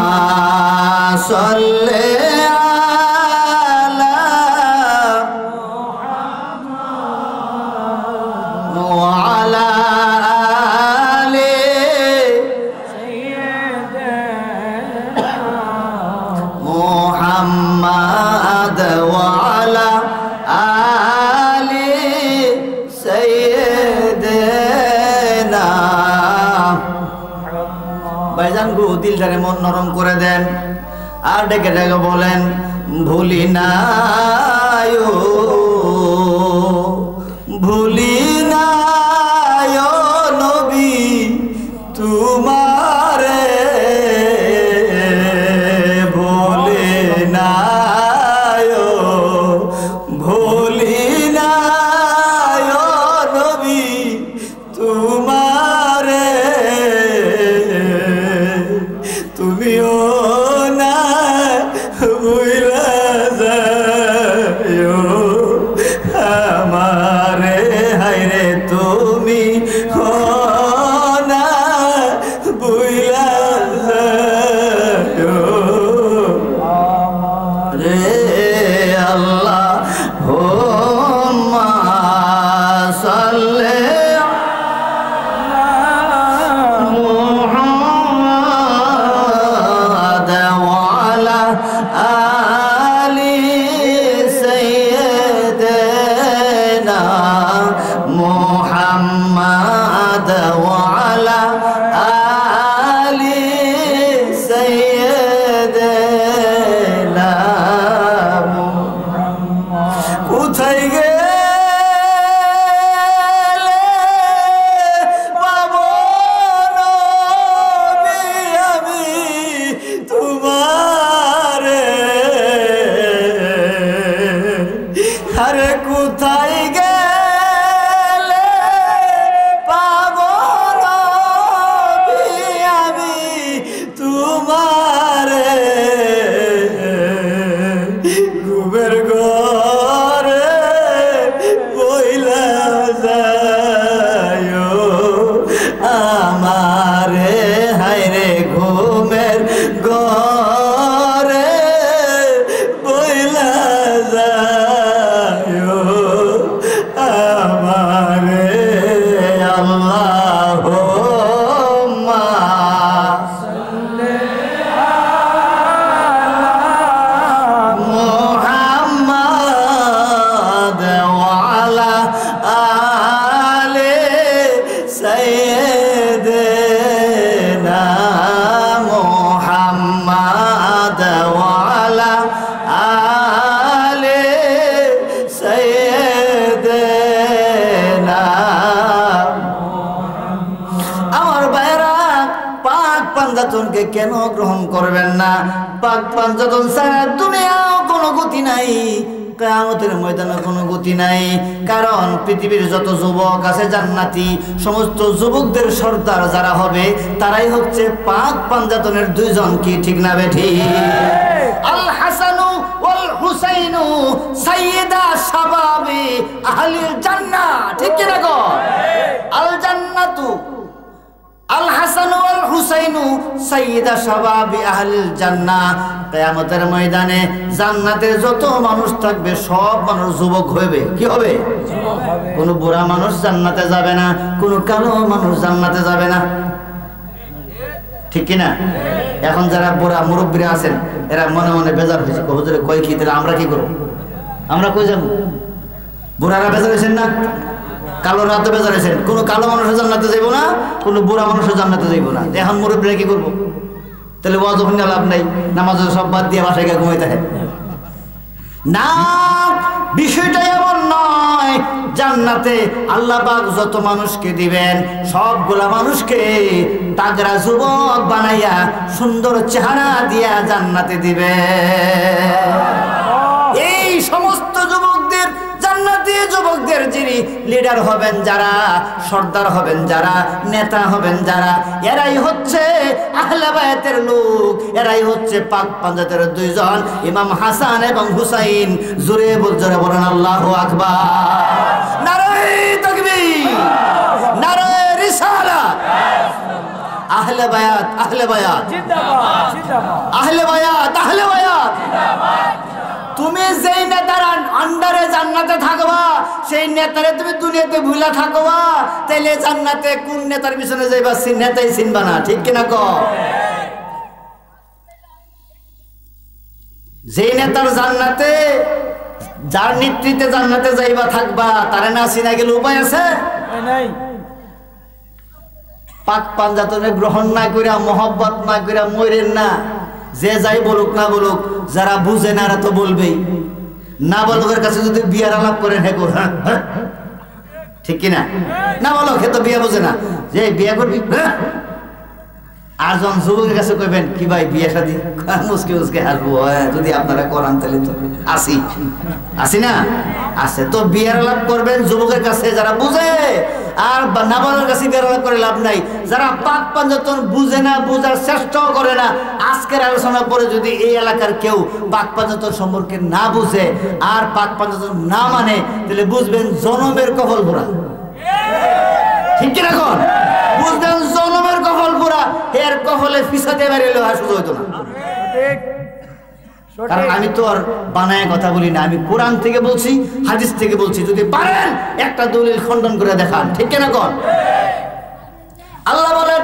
সাল্লি আলা মুহাম্মাদ ওয়া আলা আলি সাইয়্যিদিনা মুহাম্মাদ ওয়া আলা আলি সাইয়্যিদিনা। ভাইজান গো দিলটারে মন নরম করে দেন আর ডেকে ডেকে বলেন ভুলি নাই ও ভুলি নাই ও নবী তোমারে ভুলি নাই ও ভুলি নাই ও নবী তোমারে তুমিও না ভুইলা যাইও আমারে হায়রে তুমি না ভুইলা যাইও রে আল্লাহ হুম্মা সাল্লি محمد وعلى آل سيدنا কোথায় গেলে পাবো নবী আমি তোমারে আরে কোথায় গেলে পাবো নবী আমি তোমারে ঘুমের ঘরে বইলা যায়ো আমারে হায়রে ঘুমের ঘরে বইলা যায়ো আমারে আল্লাহুম্মা মুহাম্মাদ ওয়া আলা আলি সাইয়্যিদিনা মুহাম্মাদ ওয়া আলা আলি সাইয়্যিদিনা। আমার ভাইরা পাক পাঞ্জাতনকে কেন গ্রহণ করবেন না? পাক পাঞ্জাতন ছাড়া দুনিয়াও কোনো গতি নাই, কিয়ামতের ময়দানে কোনো গতি নাই। কারণ পৃথিবীর যত যুবক আছে জান্নাতি, সমস্ত যুবকদের সর্দার যারা হবে তারাই হচ্ছে পাক পাঞ্জাতনের দুইজন। কি ঠিক না বেঠি? আল হাসানু ওয়াল হুসাইনু সাইয়্যিদা শাবাবি আহলিল জান্নাহ। ঠিক কি না গো? আল জান্নাতু আল হাসান ওয়াল হুসাইনু সাইয়্যিদা শাবাবি আহলিল জান্নাহ। কিয়ামতের ময়দানে জান্নাতে যত মানুষ থাকবে সব মানুষ যুবক হবে। কি হবে? যুবক হবে। কোনো বুড়া মানুষ জান্নাতে যাবে না, কোনো কালো মানুষ জান্নাতে যাবে না। ঠিক কি না? এখন যারা বুড়া মুরব্বীরা আছেন এরা মনে মনে বেজার হয়েছে, হুজুরে কয় কি তাহলে আমরা কি করব? আমরা কই যাব? বুড়ারা বেজার হয়েছেন না? কালো রাতে বেজার হয়েছেন। কোনো কালো মানুষের জান্নাতে যাইব না, কোনো বুড়া মানুষের জান্নাতে যাইব না। এখন মুরব্বীরা কি করবো? তাহলে ওয়াজ ওখানে লাভ নাই, নামাজ সব বাদ দিয়ে বাসায় গিয়ে ঘুমাইতে হয় না। বিষয়টা এমন নয়। জান্নাতে আল্লাহ পাক যত মানুষকে দিবেন সবগুলা মানুষকে তাগড়া যুবক বানাইয়া সুন্দর চেহারা দিয়া জান্নাতে দিবে। এই সমস্ত যুবকদের জান্নাতে যুবকদের যিনি লিডার হবেন, যারা সর্দার হবেন, যারা নেতা হবেন, যারা এরাই হচ্ছে আহলে বায়াতের লোক, এরাই হচ্ছে পাক পাঞ্জাতের দুইজন ইমাম হাসান এবং হুসাইন। জোরে বলেন আল্লাহু আকবার। নারে তাকবীর, নারে রিসালাত। আহলে বায়াত, আহলে বায়াত জিন্দাবাদ, জিন্দাবাদ। আহলে বায়াত, আহলে বায়াত। তুমি যেই নেতার আন্ডারে জান্নাতে থাকবা, সেই নেতারে তুমি দুনিয়াতে ভুলা থাকবা, তাইলে জান্নাতে কোন নেতার পিছনে যাইবা নেতাই চিনবা না, ঠিক কিনা কও? যেই নেতার জান্নাতে, যার নেতৃত্বে জান্নাতে যাইবা থাকবা, তারে না চিনা গেলে উপায় আছে? নাই। পাক পাঞ্জাতনে গ্রহণ না কইরা, মোহব্বত না কইরা মরেন না। যে যাই বলুক না বলুক, যারা বুঝে না এরা তো বলবেই। না বলকের কাছে যদি বিয়ার আলাপ করেন, হ্যাঁ হ্যাঁ ঠিক কিনা? না বলক হে তো বিয়া বোঝে না, যে বিয়া করবি হ্যাঁ। আর যখন যুবকের কাছে কইবেন কি ভাই বিয়ে শাদী, মুসকে মুসকে হাসবো, যদি আপনারা করান তাহলে তো আসি আসি না আছে। তো বিয়ের আলাপ করবেন যুবকের কাছে যারা বুঝে, আর নাবালের কাছে বিয়ের আলাপ করে লাভ নাই। যারা পাক পাঞ্জাতন বুঝে না, বুঝার চেষ্টাও করে না, আজকের আলোচনা পরে যদি এই এলাকার কেউ পাক পাঞ্জাতন সম্পর্কে না বুঝে আর পাক পাঞ্জাতন না মানে, তাহলে বুঝবেন জনমের কপাল পোড়া, ঠিক কিনা কোন? বুঝবেন জনমের কপাল পোড়া, এর কপালে ফিসাতে বেরিয়ে আর শুধু হইতো না। কারণ আমি তো আর বানায় কথা বলি না, আমি কোরআন থেকে বলছি, হাদিস থেকে বলছি। যদি পারেন একটা দলিল খণ্ডন করে দেখান, ঠিক কিনা কোন? আল্লাহ বলেন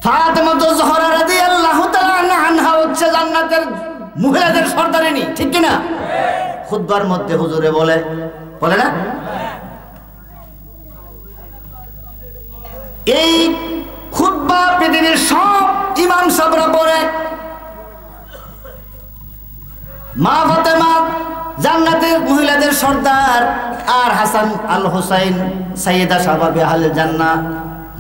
ফাতেমা জোহরা রাদিয়াল্লাহু তাআলা আনহা হচ্ছে জান্নাতের মহিলাদের সর্দারিনী, ঠিক কিনা? খুতবার মধ্যে হুজুরে বলে না? এই খুতবা পৃথিবীর সব ইমাম সাহেবরা পড়ে। মা ফাতেমা জান্নাতের মহিলাদের সর্দার, আর হাসান আল হুসাইন সাইয়্যিদা শাবাবে আহলে জান্নাহ,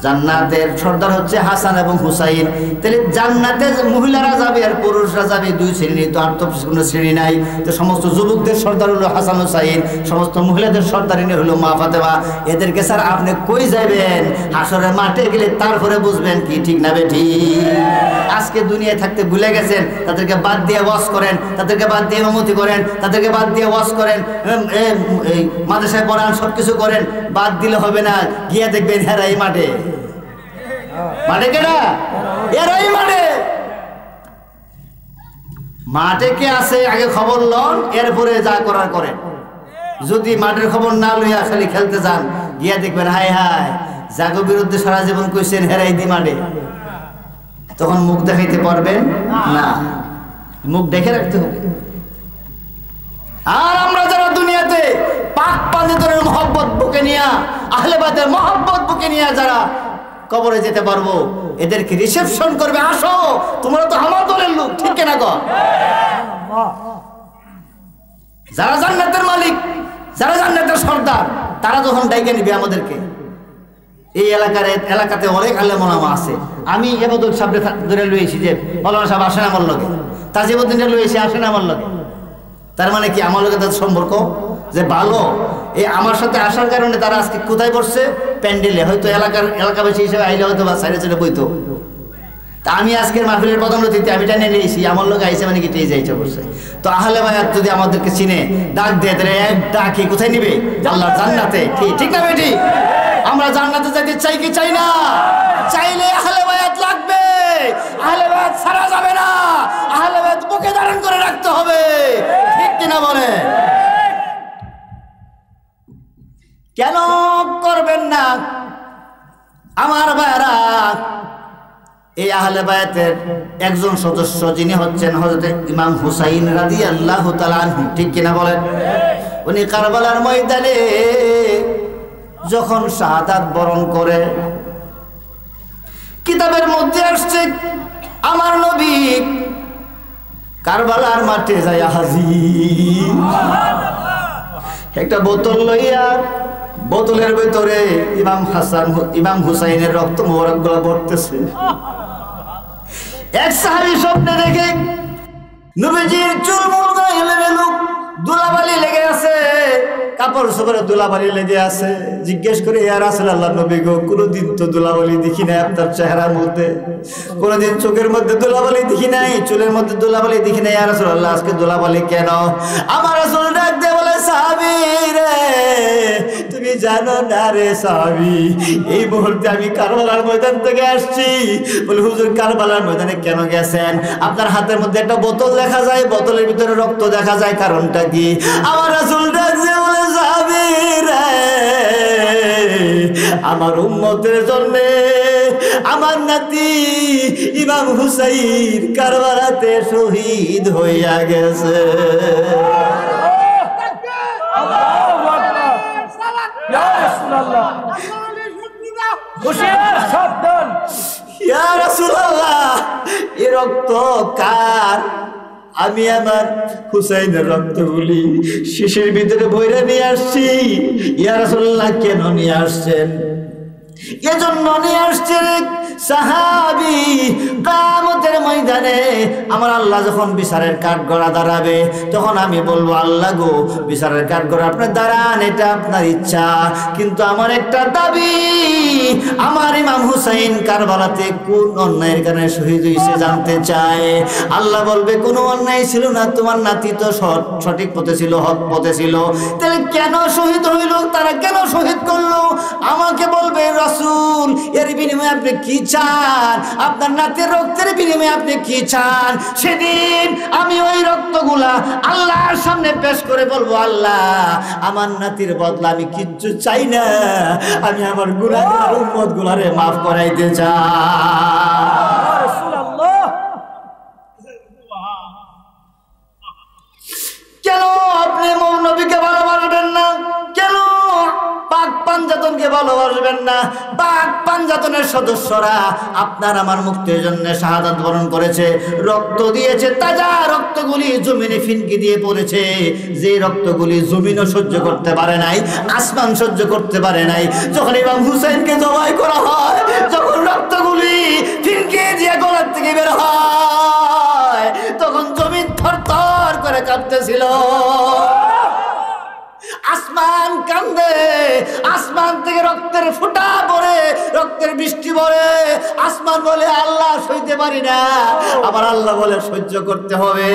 জান্নাতের সর্দার হচ্ছে হাসান এবং হুসাইন। তাহলে জান্নাতে মহিলারা যাবে আর পুরুষরা যাবে, দুই শ্রেণী, তো আর তো কোনো শ্রেণী নাই। তো সমস্ত যুবকদের সর্দার হলো হাসান হুসাইন, সমস্ত মহিলাদের সর্দারিনী হলো মা ফাতেমা। এদেরকে স্যার আপনি কই যাবেন? হাসরের মাঠে গেলে তারপরে বুঝবেন কি ঠিক না বেঠি। আজকে দুনিয়ায় থাকতে ভুলে গেছেন, তাদেরকে বাদ দিয়ে ওয়াজ করেন, তাদেরকে বাদ দিয়ে ইমামতি করেন, তাদেরকে বাদ দিয়ে ওয়াজ করেন, এই মাদ্রাসায় পড়ান, সব কিছু করেন, বাদ দিলে হবে না। গিয়ে দেখবেন হেরা এই মাঠে, মাঠে কেনা এরাই মাঠে। মাঠে কে আছে আগে খবর লন, এরপরে যা করার করেন। যদি মাঠের খবর না লইয়া খালি খেলতে যান, গিয়া দেখবেন হায় হায় জাগো বিরুদ্ধে সারা জীবন কইছেন হেরাই দি মাঠে, তখন মুখ দেখাইতে পারবেন না, মুখ দেখে রাখতে হবে। আর আমরা যারা দুনিয়াতে পাক পাঞ্জাতনের মহব্বত বুকে নিয়া, আহলে বায়াতের মহব্বত বুকে নিয়া যারা কবরে যেতে পারবো, এদেরকে রিসেপশন করবে, আসো তোমরা তো আমার দলের লোক, ঠিক কিনা গো? যারা জান্নাতের মালিক, যারা জান্নাতের সর্দার, তারা যখন ডাইকে নিবে আমাদেরকে। এই এলাকাতে অনেক আলেম ওলামা আছে। আমি এবাদত সাহেব ধরে লইছি যে মৌলানা সাহেব আসেন আমার লগে, তাজিবউদ্দিন লইছি আসেন আমার লগে। তার মানে কি আমার লগে তাদের সম্পর্ক যে ভালো? এই আমার সাথে আসার কারণে তারা আজকে কোথায় বসছে? প্যান্ডেলে। হয়তো এলাকাবাসী হিসেবে আইলে হয়তো বা সাইডে সাইডে বইতো। তা আমি আজকের মাহফিলের প্রথম অতিথি, আমি টেনে নিয়েছি, আমার লোক আইসে মানে কি টেয়ে যাইছে বসে। তো আহলে বায়াত যদি আমাদেরকে চিনে, ডাক দিয়ে তাহলে এক ডাকি কোথায় নিবে? আল্লাহর জান্নাতে, ঠিক না বেটি? আমরা জান্নাতে যাইতে চাই কি চাই না? চাইলে আহলে বায়াত লাগবে, আহলে বায়াত ছাড়া যাবে না, আহলে বায়াত বুকে ধারণ করে রাখতে হবে, ঠিক কিনা বলে? কেন করবেন না আমার ভাইরা? এই আহলে বায়াতের একজন সদস্য যিনি হচ্ছেন হযরত ইমাম হুসাইন রাদিয়াল্লাহু তাআলা আনহু, ঠিক কিনা বলেন? উনি কারবালার ময়দানে যখন শাহাদাত বরণ করে, কিতাবের মধ্যে আসছে আমার নবী কারবালার মাঠে যায় হাজির, একটা বোতল লইয়া, বোতলের ভিতরে ইমাম হুসাইনের রক্ত মোবারক গুলো পড়তেছে। এক সাহাবী স্বপ্নে দেখে নবীজির চুল মুলগা এলোমেলো, ধুলাবালি লেগে আছে, কাপড় চোপড়ে ধুলাবালি লেগে আছে। জিজ্ঞেস করে ইয়া রাসূলুল্লাহ, নবী গো, কোনদিন তো ধুলাবালি দেখি নাই আপনার চেহারার মধ্যে, কোনদিন চোখের মধ্যে ধুলাবালি দেখি নাই, চুলের মধ্যে ধুলাবালি দেখি নাই, ইয়া রাসূলুল্লাহ আজকে ধুলাবালি কেন? আমার রাসূল ডাক দিয়ে বলে, সাহাবী রে, তুমি জানো না রে সাহাবী, এই মুহূর্তে আমি কারবালার ময়দান থেকে আসছি। বলে, হুজুর কারবালার ময়দানে কেন গেছেন? আপনার হাতের মধ্যে একটা বোতল দেখা যায়, বোতলের ভিতরে রক্ত দেখা যায়, কারণটা কি? আমার রাসূল ডাক দিয়ে বলে, সাহাবী রে, আমার উম্মতের জন্য আমার নাতি ইমাম হুসাইন কারবালাতে শহীদ হইয়া গেছে। ইয়া রাসূলুল্লাহ, এই রক্ত কার? আমি আমার হুসাইনের রক্তগুলি শিশির ভিতরে বইরা নিয়ে আসছি। ইয়া রাসূলুল্লাহ, কেন নিয়ে আসছেন? এজন্য নিয়ে আসছেন সাহাবী, কিয়ামতের ময়দানে আমার আল্লাহ যখন বিচারের কাঠগড়া দাঁড়াবে, তখন আমি বলবো, আল্লাহ গো, বিচারের কাঠগড়া আপনি দাঁড়ান, এটা আপনার ইচ্ছা, কিন্তু আমার একটা দাবি, আমার ইমাম হুসাইন কারবালাতে কোন অন্যায়ের কারণে শহীদ হয়েছে জানতে চায়। আল্লাহ বলবে, কোনো অন্যায় ছিল না, তোমার নাতি তো সঠিক পথে ছিল, হক পথে ছিল, তাহলে কেন শহীদ হইল? তারা কেন শহীদ করলো? আমাকে বলবে, রাসূল, এর বিনিময়ে আপনি কি চান? আপনার নাতির রক্তের বিনিময়ে আপনি কি চান? সেদিন আমি ওই রক্তগুলা আল্লাহর সামনে পেশ করে বলবো, আল্লাহ, আমার নাতির বদলা আমি কিচ্ছু চাই না, আমি আমার গুনাহগার উম্মত গুলারে মাফ করাইতে চাই। কেন আপনি নবীকে ভালোবাসবেন না? কেন পাক পাঞ্জাতনকে ভালোবাসবেন না? পাক পাঞ্জাতনের সদস্যরা আপনার আমার মুক্তির জন্য শাহাদাত বরণ করেছে, রক্ত দিয়েছে, তাজা রক্তগুলি জমিনে ফিনকি দিয়ে পড়েছে, যে রক্তগুলি জমিনও সহ্য করতে পারে নাই, আসমান সহ্য করতে পারে নাই। যখন ইমাম হুসাইনকে জবাই করা হয়, যখন রক্তগুলি ফিনকি দিয়ে গলার থেকে বের হয়, তখন জমিন থরথর করে কাঁপতেছিল, আসমান কান্দে, আসমান থেকে রক্তের ফোঁটা পড়ে, রক্তের বৃষ্টি পড়ে। আসমান বলে, আল্লাহ সইতে পারি না। আবার আল্লাহ বলে, সহ্য করতে হবে,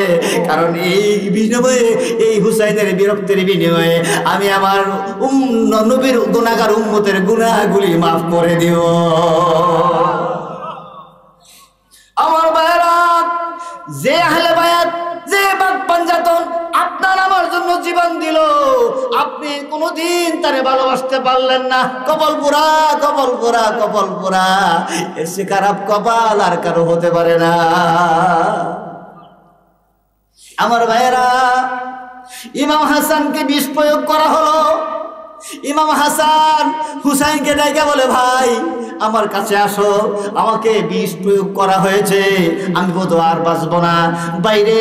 কারণ এই বিনিময়ে, এই হুসাইনের বিরক্তের বিনিময়ে আমি আমার নবীর গুনাহগার উম্মতের গুনাহগুলি মাফ করে দিও। আমার ভাইরা, যে আহলে বায়াত, যে পাক পাঞ্জাতন আপনার আমার জন্য জীবন দিল, আপনি কোনোদিন তারে ভালোবাসতে পারলেন না। কপাল পোড়া, কপাল পোড়া, কপাল পোড়া, এর সে খারাপ কপাল আর কারো হতে পারে না। আমার ভাইয়েরা, ইমাম হাসানকে বিষ প্রয়োগ করা হলো। ইমাম হাসান হুসাইনকে ডাইকা বলে, ভাই আমার কাছে আসো, আমাকে বিষ প্রয়োগ করা হয়েছে, আমি বোধ আর বাঁচবো না। বাইরে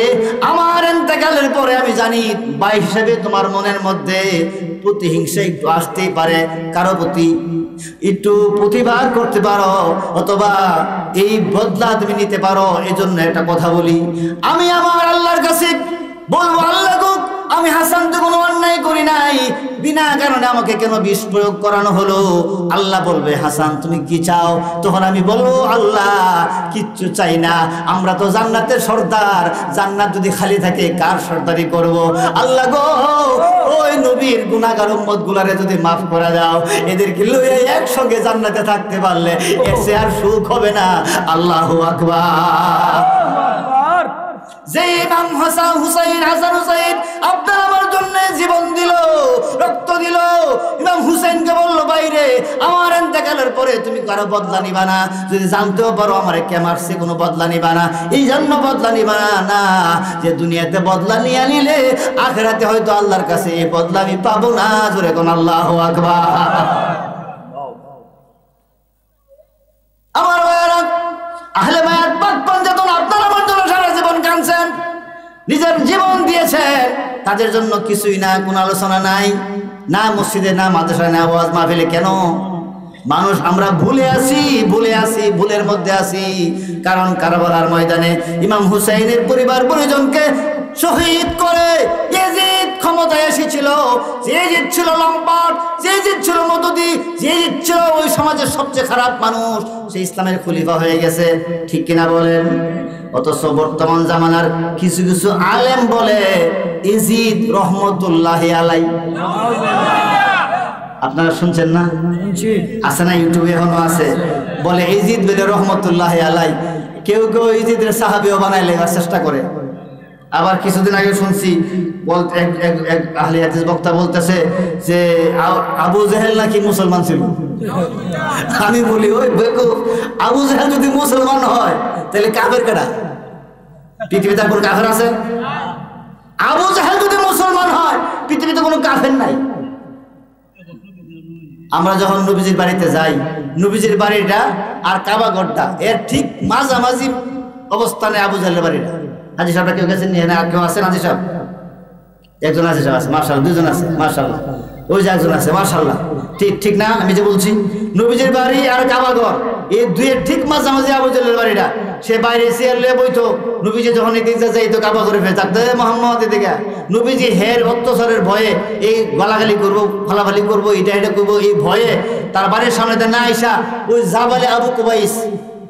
আমার ইন্তেকালের পরে আমি জানি ভাই হিসেবে তোমার মনের মধ্যে প্রতিহিংসা একটু আসতেই পারে, কারো প্রতি একটু প্রতিবাদ করতে পারো, অথবা এই বদলা তুমি নিতে পারো। এজন্য একটা কথা বলি, আমি আমার আল্লাহর কাছে বলবো, আল্লাহ গো, আমি হাসান তো কোনো অন্যায় করি নাই, বিনা কারণে আমাকে কেন বিষ প্রয়োগ করানো হলো? আল্লাহ বলবে, হাসান তুমি কি চাও? তখন আমি বলবো, আল্লাহ কিচ্ছু চাই না, আমরা তো জান্নাতের সর্দার, জান্নাত যদি খালি থাকে কার সর্দারি করব? আল্লাহ গো, ওই নবীর গুনাহগার উম্মত গুলারে যদি মাফ করে দাও, এদেরকে লইয়া একসঙ্গে জান্নাতে থাকতে পারলে এর চেয়ে আর সুখ হবে না। আল্লাহু আকবার। যে ইমাম হাসান হুসাইন, হাসান হুসাইন আপনার আমার জন্য জীবন দিল, রক্ত দিল, ইমাম হুসাইনকে বললো, বাইরে আমার ইন্তেকালের পরে তুমি কারো বদলা নিবা না, যদি জানতেও পারো আমারে কে মারছে, কোনো বদলা নিবা না। এই জন্য বদলা নিবা না যে দুনিয়াতে বদলা নিয়ে নিলে আখিরাতে হয়তো আল্লাহর কাছে এই বদলা আমি পাবো না। জোরে কোন আল্লাহু আকবার। আমার ভাইয়েরা, আহলে বায়াত পাক পাঞ্জাতন আপনার আমার জন্য সারা জীবন কাঁদছেন, নিজের জীবন দিয়েছেন, তাদের জন্য কিছুই না, কোনো আলোচনা নাই, না মসজিদে, না মাদ্রাসায়, না ওয়াজ মাহফিলে। কেন মানুষ আমরা ভুলে আসি, ভুলের মধ্যে আসি। কারণ কারবালার ময়দানে ইমাম হুসাইনের পরিবার পরিজনকে শহীদ করে ইয়াজিদ ক্ষমতায় এসেছিল। ইয়াজিদ ছিল লম্পট, ইয়াজিদ ছিল মদদি, ইয়াজিদ ছিল ওই সমাজের সবচেয়ে খারাপ মানুষ, সে ইসলামের খলিফা হয়ে গেছে। ঠিক কিনা বলেন? অথচ বর্তমান জামানার কিছু কিছু আলেম বলে ইয়াজিদ রহমতুল্লাহি আলাই। আপনারা শুনছেন না? আছে না, ইউটিউবে এখনো আছে, বলে ইয়াজিদ বলে রহমতুল্লাহি আলাই। কেউ কেউ ইয়াজিদের সাহাবীও বানাই লেখার চেষ্টা করে। আবার কিছুদিন আগে শুনছি এক আহলে হাদিস বক্তা বলতেছে যে আবু জেহেল নাকি মুসলমান ছিল। আমি বলি ওই বেকুফ, আবু জেহেল যদি মুসলমান হয় তাহলে কাফের কারা? পৃথিবীতে আর কোনো কাফের আছে? আবু জেহেল যদি মুসলমান হয় পৃথিবীতে কোনো কাফের নাই। আমরা যখন নবীজির বাড়িতে যাই, নবীজির বাড়িটা আর কাবাগরটা এর ঠিক মাঝামাঝি অবস্থানে আবু জেহেলের বাড়িটা। হাজি সাহেবরা কেউ গেছেন নিয়ে না? আর কেউ আছেন? হাজি সাহেব একজন আছে, সাহেব আছে মাশাআল্লাহ, দুজন আছে মাশাআল্লাহ, ওই যে একজন আছে মাশাআল্লাহ। ঠিক ঠিক না? আমি যে বলছি নবীজির বাড়ি আর কাবাগর এই দুইয়ের ঠিক মাঝামাঝি আবু জেহেলের বাড়িটা। সে বাইরে চেয়ার লিয়ে বইতো, নবীজি যখন এদিকে যাইতো কাবাগরে ফেলে থাকতো মোহাম্মদ এদিকে। নবীজি হের অত্যাচারের ভয়ে এই গালাগালি করবো, ফালাফালি করবো, এটা এটা করবো, এই ভয়ে তার বাড়ির সামনে না আইসা ওই জাবালে আবু কুবাইস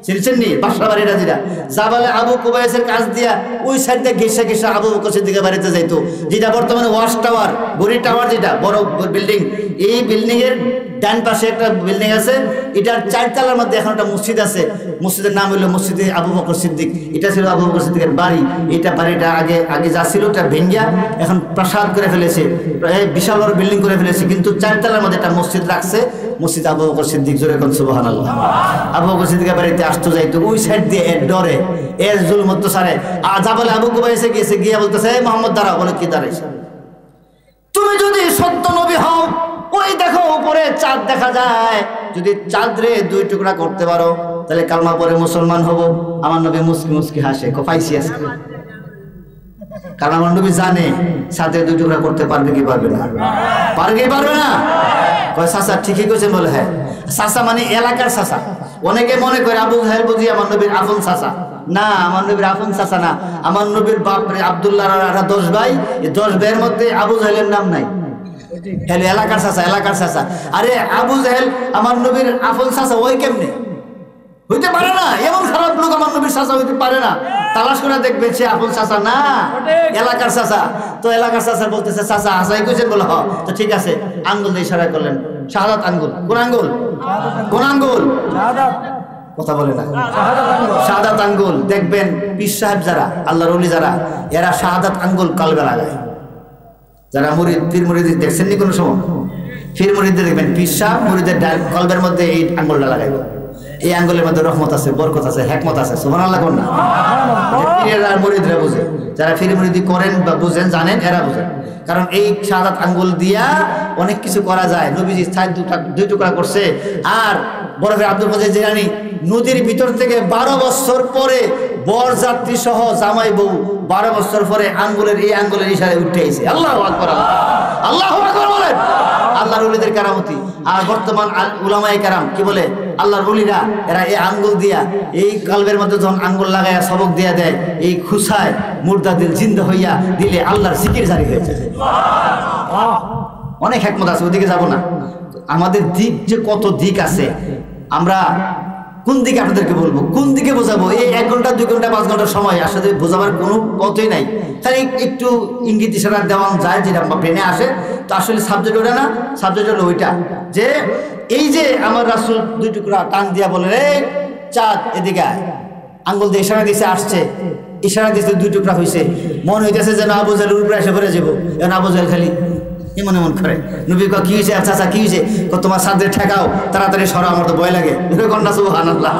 চিনছেন নি? বাসা বাড়িটা যেটা জাবালে আবু কুবাইসের কাছ দিয়া ওই সাইড দিয়ে ঘেসা ঘেসা আবু বকর সিদ্দিকের বাড়িতে যাইতো, যেটা বর্তমানে ওয়াশ টাওয়ার, গড়ি টাওয়ার, যেটা বড় বিল্ডিং। এই বিল্ডিং এর ডান পাশে একটা বিল্ডিং আছে, এটার 4 তলার মধ্যে এখন একটা মসজিদ আছে। মসজিদের নাম হলো মসজিদে আবু বকর সিদ্দিক। এটা ছিল আবু বকর সিদ্দিকের বাড়ি। এটা বাড়িটা আগে যা ছিল ওটা ভেঙ্গিয়া এখন প্রাসাদ করে ফেলেছে, বিশাল বড় বিল্ডিং করে ফেলেছে, কিন্তু 4 তলার মধ্যে একটা মসজিদ রাখছে, মসজিদ আবু বকর সিদ্দিক। জোরে কোন সুবহানাল্লাহ। আবু বকর সিদ্দিকের বাড়িতে আসতো যাইতো ওই সাইড দিয়ে, এর ডরে, এর জুলুম অত্যাচারে জাবালে আবু কুবাইসে গিয়েছে, গিয়া বলতেছে মোহাম্মদ দাঁড়াও। বলে কি দাঁড়াইছে? তুমি যদি সত্য নবী হও, ওই দেখো উপরে চাঁদ দেখা যায়, যদি চাঁদ রে 2 টুকরা করতে পারো তাহলে কালমা পরে মুসলমান হব। আমার নবী মুস্কি মুস্কি হাসে, পাইছি আজকে। কারণ আমার নবী জানে চাঁদে 2 টুকরা করতে পারবে কি পারবে না? পারবে কি পারবে না? কয় চাচা ঠিকই কইছেন। বলে হ্যাঁ। চাচা মানে এলাকার চাচা। অনেকে মনে করে আবু জাহেল বুঝি আমার নবীর আপন চাচা। না, আমার নবীর আপন চাচা না। আমার নবীর বাপ আব্দুল্লাহ 10 ভাই, এই 10 ভাইয়ের মধ্যে আবু জাহেলের নাম নাই। এলাকার চাচা, এলাকার চাচা। আরে আবু জাহেল আমার নবীর আপন চাচা ওই কেমনে হইতে পারে না? এমন খারাপ লোক আমার নবীর চাচা হইতে পারে না। তালাশ করে দেখবেন সে আপন চাচা না, এলাকার চাচা। তো এলাকার চাচা বলতেছে চাচা হাসাই কইছেন? বলে হ। তো ঠিক আছে, আঙ্গুল দিয়ে ইশারা করলেন, শাহাদাত আঙ্গুল। কোন আঙ্গুল? কোন আঙ্গুল? কথা বলে না। শাহাদাত আঙ্গুল। দেখবেন পীর সাহেব যারা, আল্লাহর ওলি যারা, এরা শাহাদাত আঙ্গুল কলবে লাগায়। যারা মুরিদ, পীর মুরিদ দেখছেন নি কোনো সময়? পীর মুরিদদের দেখবেন পীর সাহেব মুরিদের কলবের মধ্যে এই আঙ্গুলটা লাগাইব। এই আঙ্গুলের মধ্যে রহমত আছে, বরকত আছে, হিকমত আছে। সুবহানাল্লাহ কোন না? পীরের আর মুরিদরা বুঝে, যারা পীর মুরিদি করেন বা বুঝেন, জানেন, এরা বুঝেন। কারণ এই শাহাদাত আঙ্গুল দিয়া অনেক কিছু করা যায়। নবীজি 2 টুকরা করছে। আর বড় ভাই আব্দুল কাদের জিলানী নদীর ভিতর থেকে 12 বছর পরে বরযাত্রী সহ জামাই বউ 12 বছর পরে আঙ্গুলের এই আঙ্গুলের ইশারায় উঠে আইছে। আল্লাহু আকবার, আল্লাহু আকবার বলেন। আল্লাহর ওলিদের কারামতি। আর বর্তমান উলামায়ে কেরাম কি বলে? আল্লাহর ওলিরা এরা এই আঙ্গুল দিয়া, এই কলবের মধ্যে যখন আঙ্গুল লাগায়া সবক দিয়া দেয়, এই খুশায় মুর্দা দিল জিন্দা হইয়া দিলে আল্লাহর জিকির জারি হয়ে যায়। অনেক হিকমত আছে, ওদিকে যাব না। আমাদের দিক যে কত দিক আছে, আমরা কোন দিকে আপনাদেরকে বলবো, কোন দিকে বোঝাবো? এই 1 ঘন্টা 2 ঘন্টা 5 ঘন্টার সময় আসলে বোঝাবার কোনো পথই নাই। তাহলে একটু ইঙ্গিত ইশারা দেওয়া যায়, যেটা ব্রেনে আসে। তো আসলে সাবজেক্ট ওটা না, সাবজেক্ট হলো ওইটা যে এই যে আমার রাসূল 2 টুকরা টান দিয়া বলে রে চাঁদ এদিকে আয়, আঙ্গুল দিয়ে ইশারা দিছে, আসছে, ইশারা দিছে, 2 টুকরা হয়েছে। মন হইতেছে যেন আবু জাহেলের উপরে এসে পড়ে যাবো। এখন আবু জাহেল খালি এমন এমন করে। নবী কয় কি হয়েছে? চাচা কি হয়েছে? তোমার সাথে ঠেকাও, তাড়াতাড়ি সরা, আমার তো ভয় লাগে। সুবহানাল্লাহ।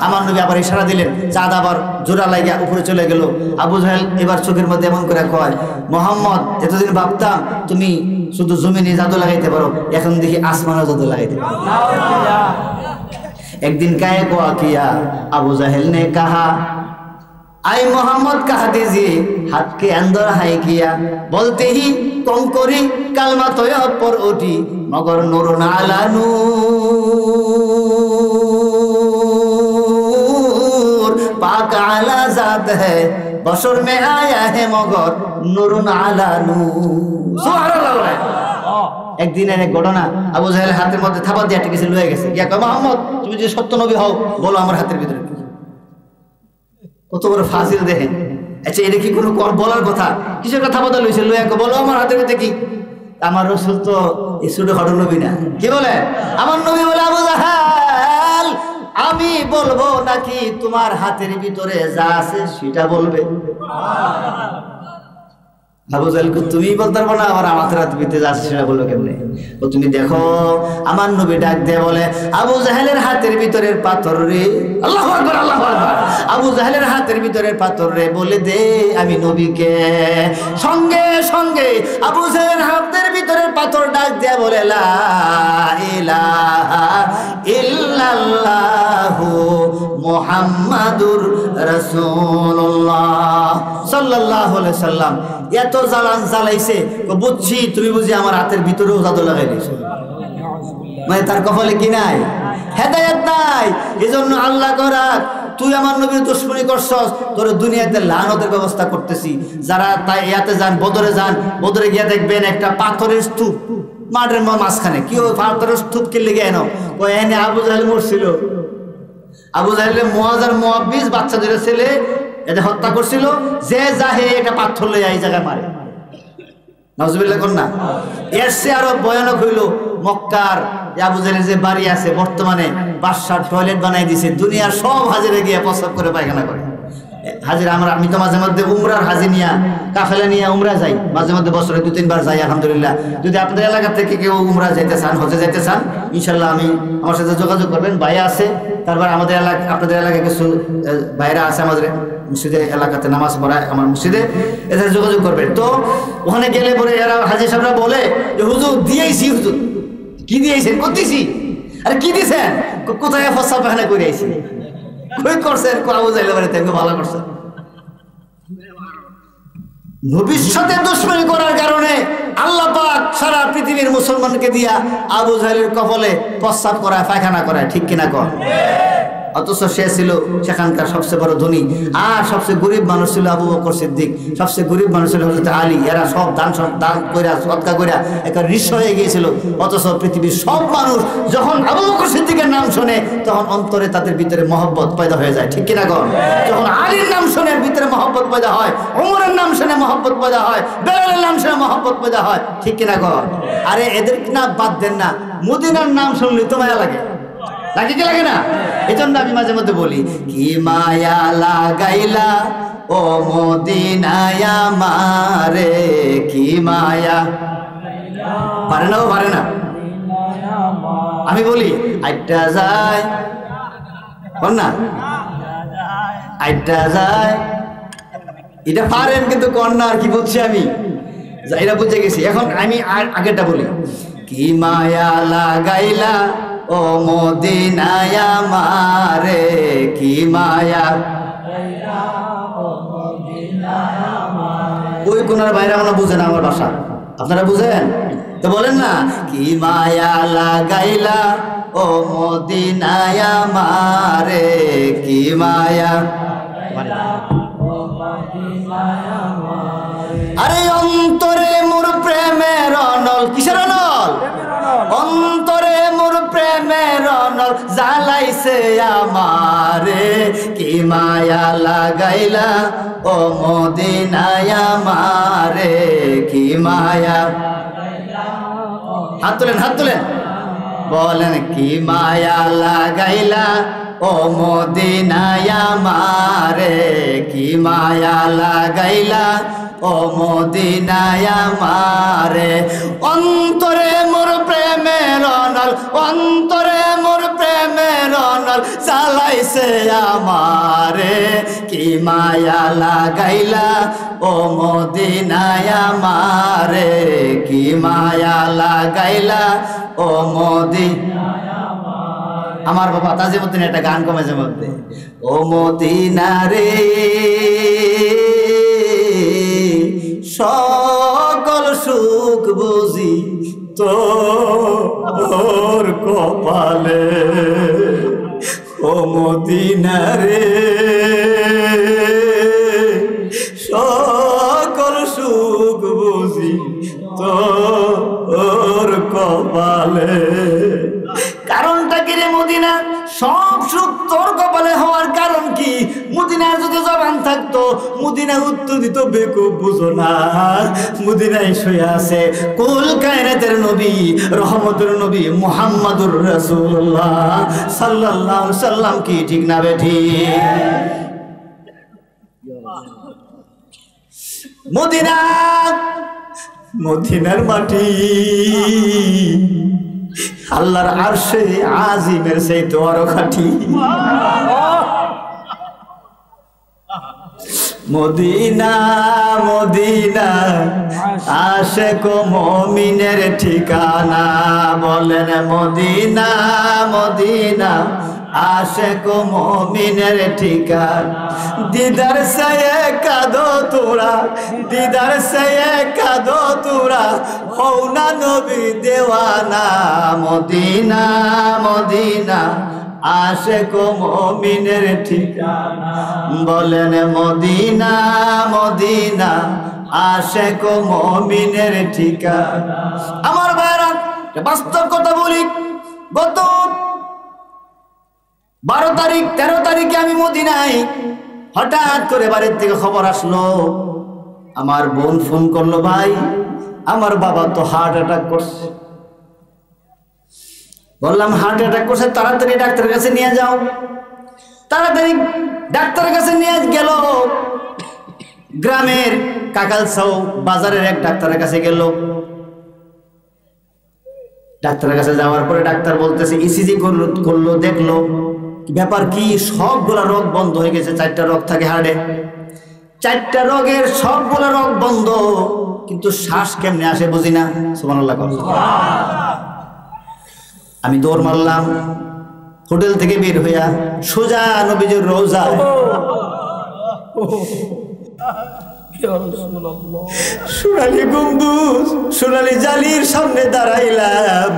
আমার নবী আবার ইশারা দিলেন, চাঁদ আবার জোড়া লাগিয়া উপরে চলে গেল। আবু জাহেল এবার চোখের মধ্যে এমন করে কয়, মোহাম্মদ এতদিন ভাবতাম তুমি শুধু জমিনে জাদু লাগাইতে পারো, এখন দেখি আসমানও জাদু লাগাইতে পারো। একদিন কায়ে কোয়া কিয়া আবু জাহেল নে কাহা, आई मोहम्मद कहा दीजिए हाथ के अंदर है किया, बोलते ही कंकरी कलमा तो पर उठी मगर नूर नाला नूर पाक आला जात है बशर में आया है मगर নূরুন আলা নূর। সুবহানাল্লাহ। একদিনের এক ঘটনা, আবু জাহেল হাতের মধ্যে থাবা দিয়ে আটকে লয়ে গেছে, গিয়া কয় মুহাম্মদ তুমি যে সত্য নবী হও বলো আমার হাতের ভিতরে কি। কত বড় ফাজিল দেখেন। আচ্ছা এটা কি কোনো বলার কথা? কিছু একটা থাবা দিয়ে লইছে, লইয়া কয় বলো আমার হাতের ভিতরে কি। আমার রাসূল তো এই ছোট খাটো নবী না, কি বলে আমার নবী বলে আবু জাহেল আমি বলবো নাকি তোমার হাতের ভিতরে যা আছে সেটা বলবে? আবু জাহেল তুমি বলতে পারবো না, আবার আমার হাতের ভিতরে যা আছে সেটা বলবে কেমনে? ও তুমি দেখো আমার নবী ডাক দিয়ে বলে আবু জাহেলের হাতের ভিতরের পাথর রে, আল্লাহু আকবার আল্লাহু আকবার, আবু জাহেলের হাতের ভিতরের পাথর রে বলে দে আমি নবীকে। সঙ্গে সঙ্গে আবু জাহেলের হাতের ভিতরের পাথর ডাক দিয়ে বলে লা ইলাহা ইল্লাল্লাহু মুহাম্মাদুর রাসূলুল্লাহ সাল্লাল্লাহু আলাইহি সাল্লাম। এত জ্বালান জ্বালাইছে, বুঝছি তুমি বুঝি আমার হাতের ভিতরেও জাদু লাগাই দিয়েছো। মানে তার কপালে কি নাই? হেদায়েত নাই। এজন্য আল্লাহ করা তুই আমার নবীর দুশমনী করছস, তোর দুনিয়াতে লানতের ব্যবস্থা করতেছি। যারা তাই ইয়াতে যান, বদরে যান, বদরে গিয়া দেখবেন একটা পাথরের স্তূপ মাঠের মাঝখানে। কি ওই পাথরের স্তূপ কে লেগে এনো? ওই এনে আবু জাহেল মরছিল। আবু জাহেলের মুআজ আর মুআব্বিস বাচ্চাদের ছেলে এদের হত্যা করছিল। যে যাহে একটা পাথর লইয়া এই জায়গায় মারে। নাউজুবিল্লাহ কর না। এর চেয়ে আরো ভয়ানক হইল মক্কার আবু জাহেলের যে বাড়ি আছে, বর্তমানে বাদশার টয়লেট বানাই দিছে। দুনিয়ার সব হাজিরে গিয়ে প্রস্রাব করে পায়খানা করে। হাজির আমি তো মাঝে মধ্যে উমরার হাজি নিয়া কাফেলা নিয়ে উমরা যাই, মাঝে মধ্যে বছরে 2-3 বার যাই আলহামদুলিল্লাহ। যদি আপনাদের এলাকা থেকে কেউ উমরা যাইতে চান, হজে যাইতে চান, ইনশাল্লাহ আমি আমার সাথে যোগাযোগ করবেন। ভাইয়া আছে, তারপর আমাদের এলাকা আপনাদের এলাকায় কিছু ভাইরা আছে আমাদের মসজিদে এলাকাতে নামাজ পড়ায় আমার মসজিদে, এদের যোগাযোগ করবেন। তো ওখানে গেলে পরে এরা হাজি সাহেবরা বলে যে হুজুর দিয়েছি, হুজুর কি দিয়েছেন? করতেছি। আরে কি দিয়েছেন? কোথায় প্রস্রাব পায়খানা করে আইছি? কই করছেন? আবু জাহেল বাড়িতে ভালো করছেন। নবীর সাথে দুশমনী করার কারণে আল্লাহ পাক সারা পৃথিবীর মুসলমানকে দিয়া আবু জাহেলের কপালে প্রস্রাব করায়, পায়খানা করায়, ঠিক কিনা কর? অথচ সে ছিল সেখানকার সবচেয়ে বড় ধনী। আর সবচেয়ে গরিব মানুষ ছিল আবু বকর সিদ্দিক, সবচেয়ে গরিব মানুষ ছিল হযরত আলী। এরা সব দান কইরা সদকা কইরা একটা ঋষি হয়ে গিয়েছিল। অথচ পৃথিবীর সব মানুষ যখন আবু বকর সিদ্দিকের নাম শুনে তখন অন্তরে তাদের ভিতরে মহব্বত পয়দা হয়ে যায়, ঠিক কিনা কর? যখন আলীর নাম শুনে ভিতরে মহব্বত পয়দা হয়, ওমরের নাম শুনে মহব্বত পয়দা হয়, বেলালের নাম শুনে মহব্বত পয়দা হয়, ঠিক কিনা কর? আরে এদের না বাদ দেন না, মদিনার নাম শুনলে তো মায়া লাগে, লাগে কি লাগে না? এই জন্য আমি মাঝে মধ্যে বলি কি মায়া লাগাইলা ও মদিনায় আমারে, কি মায়া। পারে না, ও পারে না। আমি বলি আইটা যায়, বল না আইটা যায়, এটা পারেন কিন্তু কন্যা আর কি বুঝছি আমি, এটা বুঝে গেছি। এখন আমি আগেরটা বলি কি মায়া লাগাইলা ও মদিনায় আমারে, কি মায়া। ওই কোনার বাইরে আমরা বুঝে না আমার ভাষা, আপনারা বুঝেন তো বলেন না কি মায়া লাগাইলা ও মদিনায় আমারে, কি মায়া। আরে অন্তরে মোর প্রেমের অনল, কিসের অনল? অন্তরে মোর প্রেমের অনল জ্বালাইছে আমারে, কি মায়া লাগাইলা ও মদিনায় আমারে, কি মায়া। হাত তুলেন, হাত তুলেন, বলেন কি মায়া লাগাইলা ও মদিনায় আমারে, কি মায়া লাগাইলা ও মদিনায় আমারে। অন্তরে মোর প্রেমের অনল, অন্তরে মোর প্রেমের অনল চালাইছে আমারে, কি মায়া লাগাইলা ও মদিনায় আমারে, কি মায়া লাগাইলা ও মদিনায়। আমার বাবা তাজিমউদ্দিন একটা গান কমেছে মধ্যে, ও মদিনা রে সকল সুখ বুঝি তোর কপালে, ও মদিনা রে সকল সুখ মদিনা সব সুখ তোর কপালে হওয়ার কারণ কি? মদিনার যদি জবান থাকতো মদিনা উত্তর দিত বেকুব বুঝো না, মদিনায় শুয়ে আছে কুল কায়নাতের নবী রহমতের নবী মুহাম্মাদুর রাসূলুল্লাহ সাল্লাল্লাহু আলাইহি সাল্লাম। কি ঠিক না বেঠিক? মদিনা মদিনার মাটি আল্লাহর আরশে আজিমের চাইতে আরো খাঁটি। মদিনা মদিনা আশিক মুমিনের ঠিকানা, বলেন মদিনা মদিনা আশিক মুমিনের ঠিকানা। দিদার সে কাঁদো তোরা, দিদার সে কাঁদো তোরা, হও না নবী দেওয়ানা। মদিনা মদিনা আশিক মুমিনের ঠিকানা, বলেন মদিনা মদিনা আশিক মুমিনের ঠিকানা। আমার ভাইরা বাস্তব কথা বলি, গত 12 তারিখ 13 তারিখে আমি মদিনায়, হঠাৎ করে বাড়ির থেকে খবর আসলো, আমার বোন ফোন করলো, ভাই আমার বাবা তো হার্ট অ্যাটাক করছে। বললাম হার্ট অ্যাটাক করছে, তাড়াতাড়ি ডাক্তারের কাছে নিয়ে যাও। তাড়াতাড়ি ডাক্তারের কাছে নিয়ে গেল। গ্রামের কাকালসাও বাজারের এক ডাক্তারের কাছে গেল। ডাক্তারের কাছে যাওয়ার পরে ডাক্তার বলতেছে, ইসিজি করলো, দেখলো ব্যাপার কি, সবগুলা রোগ বন্ধ হয়ে গেছে। 4টা রোগ থাকে হাড়ে, 4টা রোগের সবগুলা রোগ বন্ধ, কিন্তু শ্বাস কেমনে আসে বুঝি না। সুবহানাল্লাহ। আমি দৌড় মারলাম, হোটেল থেকে বের হইয়া সোজা নবীজির রওজায়, সোনালী গম্বুজ সোনালী জালির সামনে দাঁড়াইলাম।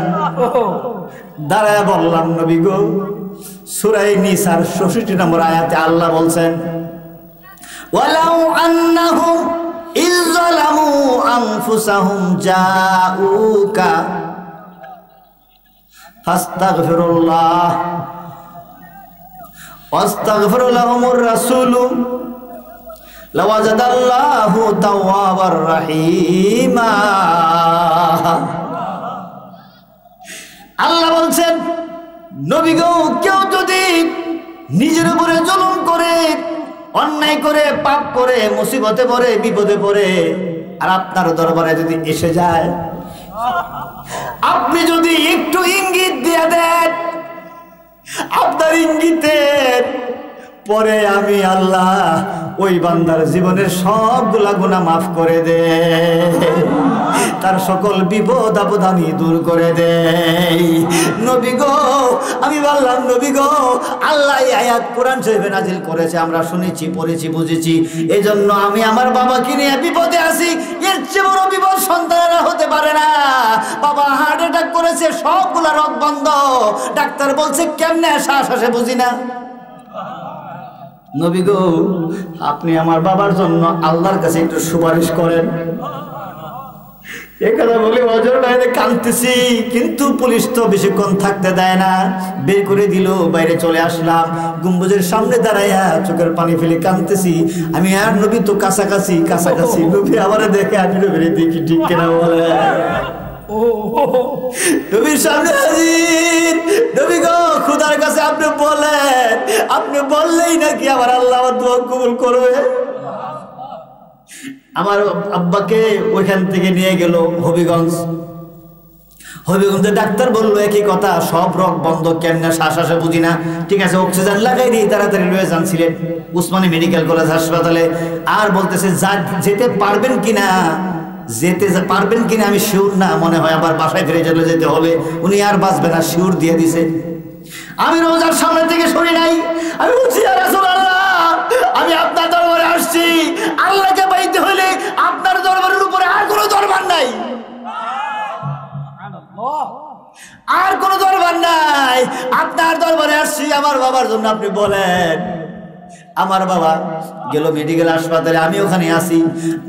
দাঁড়ায় বললাম, নবী গো, সূরা নিসার ৬৬ নম্বর আয়াতে আল্লাহ বলছেন, ওয়ালাউ আন্নাহুম ইয যালামু আনফুসাহুম জাউকা ফাস্তাগফিরুল্লাহ ওয়াস্তাগফির লাহুমুর রাসূলু লাওয়াজাদাল্লাহু তাওয়াবার রাহিমা। আল্লাহ বলছেন, নবী গো, কেউ যদি নিজের উপরে জুলুম করে, অন্যায় করে, পাপ করে, মুসিবতে পড়ে, বিপদে পড়ে, আর আপনার দরবারে যদি এসে যায়, আপনি যদি একটু ইঙ্গিত দিয়ে দেন, আপনার ইঙ্গিতের পরে আমি আল্লাহ ওই বান্দার জীবনের সবগুলা গুনাহ মাফ করে দে, তার সকল বিপদ আপদ আমি দূর করে দেই। নবী গো, আমি বললাম, নবী গো, আল্লাহ এই আয়াত কোরআন শরীফে নাজিল করেছে, আমরা শুনেছি, পড়েছি, বুঝেছি। এই জন্য আমি আমার বাবাকে নিয়ে বিপদে আছি। এর চেয়ে বড় বিপদ সন্তানেরা হতে পারে না। বাবা হার্ট অ্যাটাক করেছে, সবগুলা রোগ বন্ধ, ডাক্তার বলছে কেমনে শ্বাস আসে বুঝি না। নবী গো, আপনি আমার বাবার জন্য আল্লাহর কাছে একটু সুপারিশ করেন। এ কথা বলে অজর বাইরে কাঁদতেছি, কিন্তু পুলিশ তো বেশিক্ষণ থাকতে দেয় না, বের করে দিল। বাইরে চলে আসলাম, গম্বুজের সামনে দাঁড়াইয়া চোখের পানি ফেলে কাঁদতেছি। আমি আর নবী তো কাছাকাছি কাছাকাছি, নবী আমারে দেখে আমি নবীরে দেখি, ঠিক কিনা বলে। নবীর সামনে হাজির। নবী গো, খোদার কাছে আপনি বলেন, আপনি বললেই নাকি আমার আল্লাহ আমার দোয়া কবুল করবে। আমার আব্বাকে ওইখান থেকে নিয়ে গেল হবিগঞ্জ। হবিগঞ্জে ডাক্তার বললো একই কথা, সব রোগ বন্ধ, কেমনে শ্বাস আসে বুঝি না। ঠিক আছে, অক্সিজেন লাগাই দিই, তাড়াতাড়ি লয়ে যান সিলেট উসমানী মেডিকেল কলেজ হাসপাতালে। আর বলতেছে যেতে পারবেন কিনা, যেতে পারবেন কিনা আমি শিওর না, মনে হয় আবার বাসায় ফিরে চলে যেতে হবে, উনি আর বাঁচবে না, শিওর দিয়ে দিছে। আমি রোজার সামনে থেকে সরি নাই। আমি বলছি, ইয়া রাসূলুল্লাহ, আমি আপনার দরবারে আসছি, আল্লাহকে পাইতে হলে আপনার দরবারের উপরে আর কোনো দরবার নাই, আর কোনো দরবার নাই, আপনার দরবারে আসছি, আমার বাবার জন্য আপনি বলেন। আমার বাবা গেল মেডিকেল হাসপাতালে, আমি ওখানে আসি।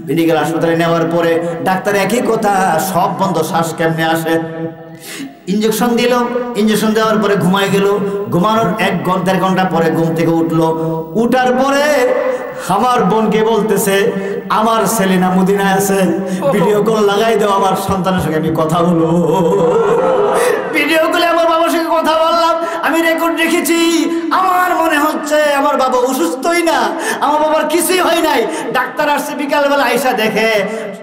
মেডিকেল হাসপাতালে নেওয়ার পরে ডাক্তার একই কথা, সব বন্ধ, শ্বাস কেমনে আসে। ইঞ্জেকশন দিল, ইঞ্জেকশন দেওয়ার পরে ঘুমায় গেল। ঘুমানোর 1-1.5 ঘন্টা পরে ঘুম থেকে উঠলো। উঠার পরে আমার বোনকে বলতেছে, আমার সেলিনা মদিনায় আছে, ভিডিও কল লাগাই দাও, আমার সন্তানের সঙ্গে আমি কথা বলবো। ভিডিও কলে আমার বাবার সঙ্গে কথা বললাম, আমি রেকর্ড রেখেছি। আমার মনে হচ্ছে আমার বাবা অসুস্থই না, আমার বাবার কিছুই হয় নাই। ডাক্তার আসছে বিকালবেলা, আইসা দেখে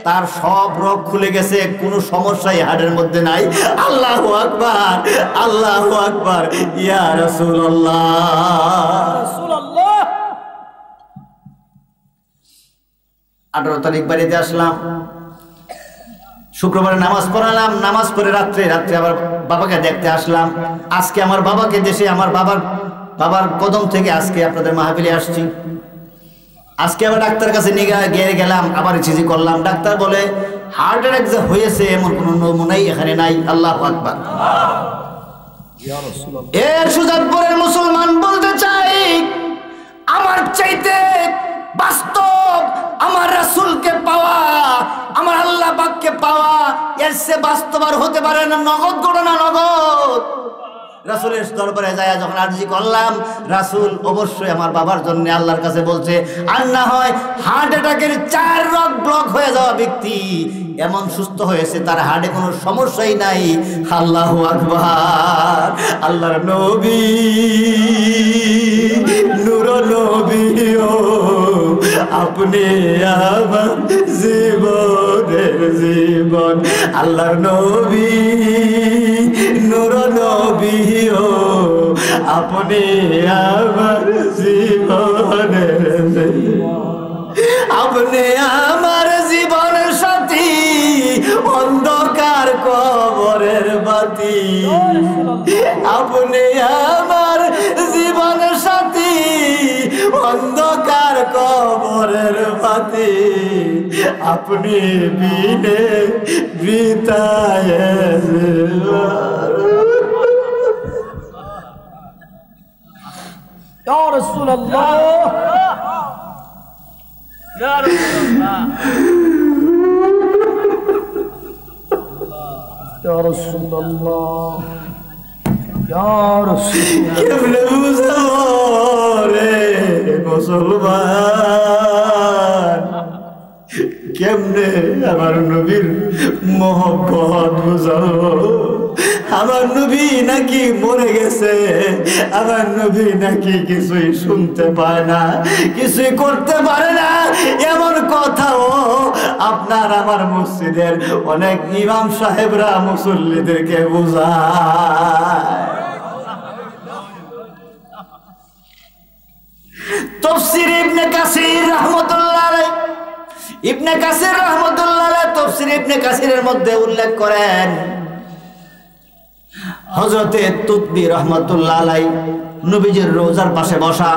তার সব রোগ খুলে গেছে, কোনো সমস্যাই হাড়ের মধ্যে নাই। আল্লাহু আকবার, আল্লাহু আকবার, ইয়া রাসূলুল্লাহ। 18 তারিখ বাড়িতে আসলাম, শুক্রবারে নামাজ পড়ালাম, নামাজ পড়ে রাত্রে আবার বাবাকে দেখতে আসলাম। আজকে আমার বাবাকে দেশে, আমার বাবার কদম থেকে আজকে আপনাদের মাহফিলে আসছি। আজকে আবার ডাক্তার কাছে নিয়ে গেলাম, আবার ইসিজি করলাম। ডাক্তার বলে হার্ট অ্যাটাক যে হয়েছে এমন কোনো নমুনাই এখানে নাই। আল্লাহু আকবার। এর সুজাতপুরের মুসলমান বলতে চাই, আমার চাইতে বাস্তব আমার রাসূলকে পাওয়া, আমার আল্লাহ পাককে পাওয়া, এর সে বাস্তব আর হতে পারে না। নগদ ঘটনা, নগদ। রাসূলের দরবারে যায় যখন আরজি করলাম, রাসূল অবশ্যই আমার বাবার জন্য আল্লাহর কাছে বলছে, আর না হয় হার্ট অ্যাটাকের 4 রগ ব্লক হয়ে যাওয়া ব্যক্তি এমন সুস্থ হয়েছে, তার হার্টে কোনো সমস্যাই নাই। আল্লাহু আকবার। আল্লাহর নবী, নূর নবী ও আপনি আমার জীবনের জীবন। আল্লাহর নবী, নূর নবী ও আপনি আমার জীবনের জীবন। আপনি আমার জীবনের সাথী, অন্ধকার কবরের বাতি। আপনি আমার জীবনের সাথী, অন্ধকার কবরের বাতি। আপনি বিনে বিতায় ইয়া রাসূলুল্লাহ, ইয়া রাসূলুল্লাহ, ইয়া রাসূলুল্লাহ, ইয়া রাসূলুল্লাহ। কেমনে বুঝাবো রে মুসলমান, কেমনে আমার নবীর মহব্বত বুঝাবো? আমার নবী নাকি মরে গেছে, আমার নবী নাকি কিছুই শুনতে পায় না, কিছুই করতে পারে না, এমন কথাও আপনার আমার মসজিদের অনেক ইমাম সাহেবরা মুসল্লিদেরকে বোঝায়। তাফসীর ইবনে কাসির রাহমাতুল্লাহ আলাইহি, ইবনে কাসির রাহমাতুল্লাহ আলাইহি তাফসীর ইবনে কাসিরের মধ্যে উল্লেখ করেন, হযরতে তুতবি রাহমাতুল্লাহ আলাইহি নবীজির রোজার পাশে বসা।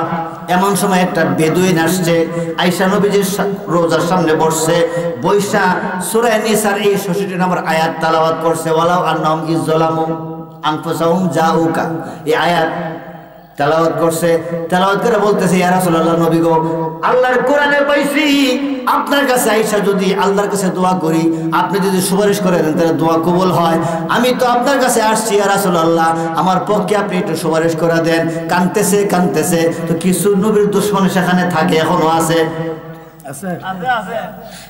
এমন সময় একটা বেদুইন আসছে, আয়েশা নবীজির রোজার সামনে বসছে, বৈশা সূরা নিসার এই 66 নম্বর আয়াত তেলাওয়াত করছে, ওয়ালাউ আন্নাহুম ইযলামু আনফুসাহুম জাউকা। এই আয়াত তেলাওয়াত করছে, তেলাওয়াত করে বলতেছে, ইয়া রাসূলুল্লাহ, নবী গো, আল্লাহর কোরআনে পাইছি আপনার কাছে আয়েশা যদি আল্লাহর কাছে দোয়া করি, আপনি যদি সুপারিশ করে দেন তাহলে দোয়া কবুল হয়। আমি তো আপনার কাছে আসছি ইয়া রাসূলুল্লাহ, আমার পক্ষে আপনি একটু সুপারিশ করে দেন। কানতেছে তো কিছু নবীর দুশমন সেখানে থাকে, এখনো আছে।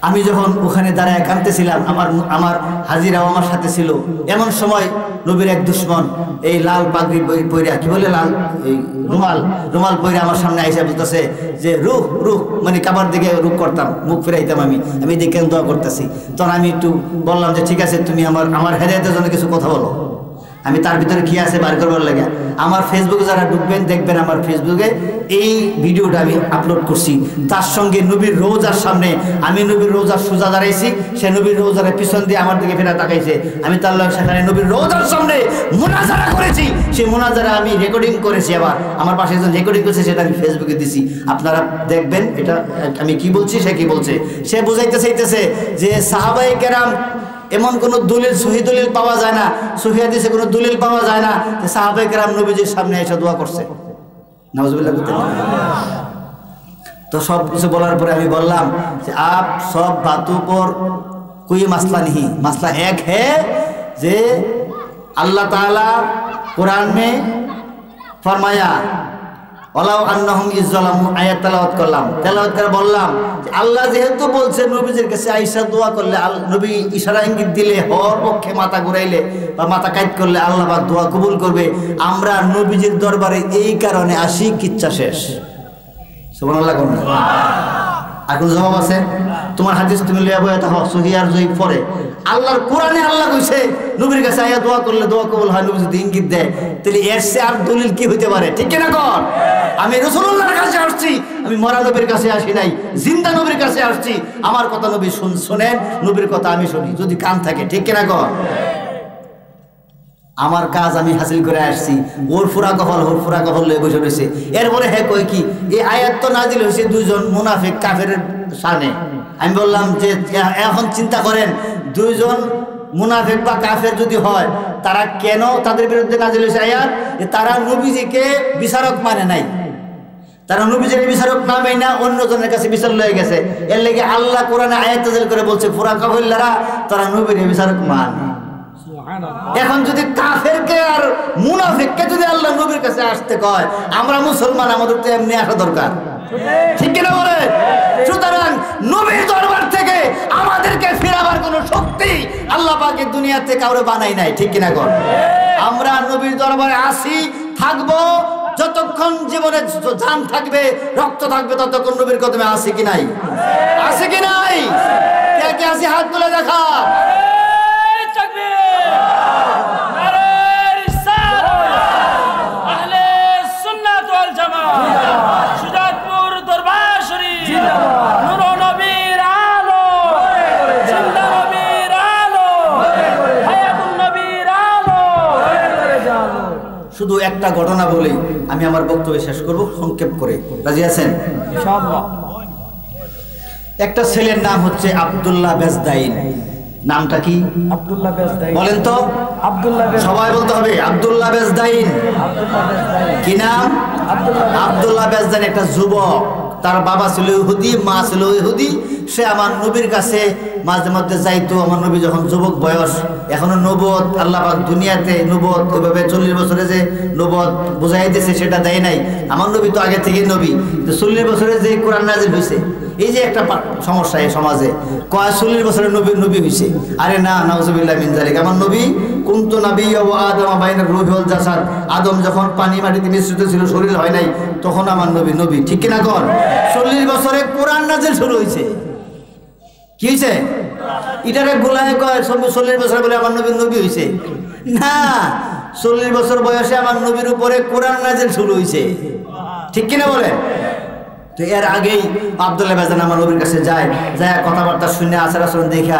আমি যখন ওখানে দাঁড়ায় কাঁদতেছিলাম, আমার হাজিরাও আমার সাথে ছিল। এমন সময় নবীর এক দুশমন এই লাল পাগড়ি পইরা, কি বলে লাল, এই রুমাল পইরা আমার সামনে আইসা বলতেছে যে রুহ মানে কাবার দিকে রুখ করতাম, মুখ ফিরাইতাম। আমি দেখে দোয়া করতেছি। তখন আমি একটু বললাম যে ঠিক আছে, তুমি আমার হেদায়েতের জন্য কিছু কথা বলো। আমি তার ভিতরে কি আছে বার করবার লাগে। আমার ফেসবুকে যারা ঢুকবেন দেখবেন, আমার ফেসবুকে এই ভিডিওটা আমি আপলোড করছি। তার সঙ্গে নবীর রোজার সামনে, আমি নবীর রোজার সোজা দাঁড়াইছি, সে নবীর রোজার পিছন দিয়ে আমার দিকে ফেরা তাকাইছে। আমি তার সেখানে নবীর রোজার সামনে মুনাজারা করেছি। সেই মুনাজারা আমি রেকর্ডিং করেছি, আবার আমার পাশে একজন রেকর্ডিং করেছে, সেটা আমি ফেসবুকে দিছি। আপনারা দেখবেন এটা আমি কি বলছি, সে কি বলছে। সে বুঝাইতে চাইতেছে যে সাহাবায়ে কেরাম এমন কোনো দলিল, সহি দলিল পাওয়া যায় না, সহি হাদিসে কোনো দলিল পাওয়া যায় না যে সাহাবায়ে কেরাম নবীজির সামনে এসে দোয়া করছে। নাউজুবিল্লাহ। তো সব কিছু বলার পরে আমি বললাম যে আপ সব বাতों पर कोई मसला नहीं, मसला एक है যে अल्लाह ताला कुरान में फरमाया ওয়ালাউ আন্নাহুম ইযলামু আয়াত তেলাওয়াত করলাম, তেলাওয়াত করে বললাম যে আল্লাহ যেহেতু বলছে নবীজির কাছে আয়েশা দোয়া করলে, নবী ইশারা ইঙ্গিত দিলে, হওয়ার পক্ষে মাথা ঘুরাইলে বা মাথা কাট করলে আল্লাহ পাক দোয়া কবুল করবে। আমরা নবীজির দরবারে এই কারণে আসি, কিচ্ছা শেষ। সুবহানাল্লাহ। আর কোন জবাব আছে? তোমার হাদিস তুমি লিয়া বইয়া থাকো, সহিহ আর জয়ীফ পড়ে আল্লাহর কোরআনে আল্লাহ কইছে নবীর কাছে আয়া দোয়া করলে দোয়া কবুল হয়, নবী যদি ইঙ্গিত দেয় তাহলে এর চেয়ে আর দলিল কি হইতে পারে? ঠিক কিনা কর? আমি রাসূলুল্লাহর কাছে আসছি, আমি মরা নবীর কাছে আসি নাই, জিন্দা নবীর কাছে আসছি। আমার কথা নবী শুনেন, নবীর কথা আমি শুনি, যদি কান থাকে। ঠিক কিনা কর? আমার কাজ আমি হাসিল করে আসছি, ওর ফুরা কফল লয়ে বসে রয়েছে। এরপরে হ্যাঁ কই কি এই আয়াত তো নাজিল হয়েছে দুইজন মুনাফিক কাফেরের শানে। আমি বললাম যে এখন চিন্তা করেন, দুইজন মুনাফিক বা কাফের যদি হয়, তারা কেন তাদের বিরুদ্ধে নাজিল হয়েছে আয়াত? তারা নবীজিকে বিচারক মানে নাই, তারা নবীজির বিচারক না মাইনা অন্যজনের কাছে বিচার লয়ে গেছে। এর লেগে আল্লাহ কোরআনে আয়াত নাজিল করে বলছে ফুরা কফিল্লারা তারা নবীর বিচারক মান। এখন যদি কাফেরকে আর মুনাফিককে যদি আল্লাহ নবীর কাছে আসতে কয়, আমরা মুসলমান, আমাদের তো এমনি আসা দরকার। ঠিক কিনা বলে? সুতরাং নবীর দরবার থেকে আমাদেরকে ফেরাবার কোনো শক্তি আল্লাহ পাকের দুনিয়াতে কাউরে বানাই নাই। ঠিক কিনা কর? আমরা নবীর দরবারে আসি, থাকবো যতক্ষণ জীবনে জান থাকবে, রক্ত থাকবে, ততক্ষণ নবীর কদমে আসি কি নাই? আসি কি নাই? কে কে আসি হাত তুলে দেখা। শুধু একটা ঘটনা বলেই আমি আমার বক্তব্য শেষ করব, সংক্ষেপ করে। রাজি আছেন? ইনশাআল্লাহ। একটা ছেলের নাম হচ্ছে আব্দুল্লাহ বেজদাইন। নামটা কি? আব্দুল্লাহ বেজদাইন। বলেন তো। আব্দুল্লাহ, সবাই বলতে হবে আব্দুল্লাহ বেজদাইন। কি নাম? আব্দুল্লাহ বেজদাইন। একটা যুবক, তার বাবা ছিল ইহুদি, মা ছিল ইহুদি। সে আমার নবীর কাছে মাঝে মধ্যে যাইতো। আমার নবী যখন যুবক বয়স, এখনো নবুয়ত আল্লাহ পাক দুনিয়াতে নবুয়ত ওইভাবে 40 বছরে যে নবুয়ত বুঝাই দিয়েছে সেটা দেয় নাই। আমার নবী তো আগে থেকে নবী, 40 বছরে যে কোরআন নাজিল হয়েছে। এই যে একটা সমস্যা এই সমাজে, কয় 40 বছরে নবী হয়েছে। আরে না, নাউজুবিল্লাহ মিন যালিক। আমার নবী কুনতু নাবিয়্যা ওয়া আদম বাইনার রূহি ওয়াল জাসাদ। আদম যখন পানি মাটিতে মিশ্রিত ছিল, শরীর হয় নাই, তখন আমার নবী। ঠিক কিনা কর? 40 বছরে কোরআন নাজিল শুরু হয়েছে। কি হয়েছে? এটারে গোলায় কয় 40 বছর বলে আমার নবী হয়েছে না। 40 বছর বয়সে আমার নবীর উপরে কোরআন নাজিল শুরু হয়েছে। ঠিক কিনা বলে? তো এর আগেই আব্দুল্লাহ বেজদান আমার নবীর কাছে যায় কথাবার্তা শুনে, আচার আচরণ দেখা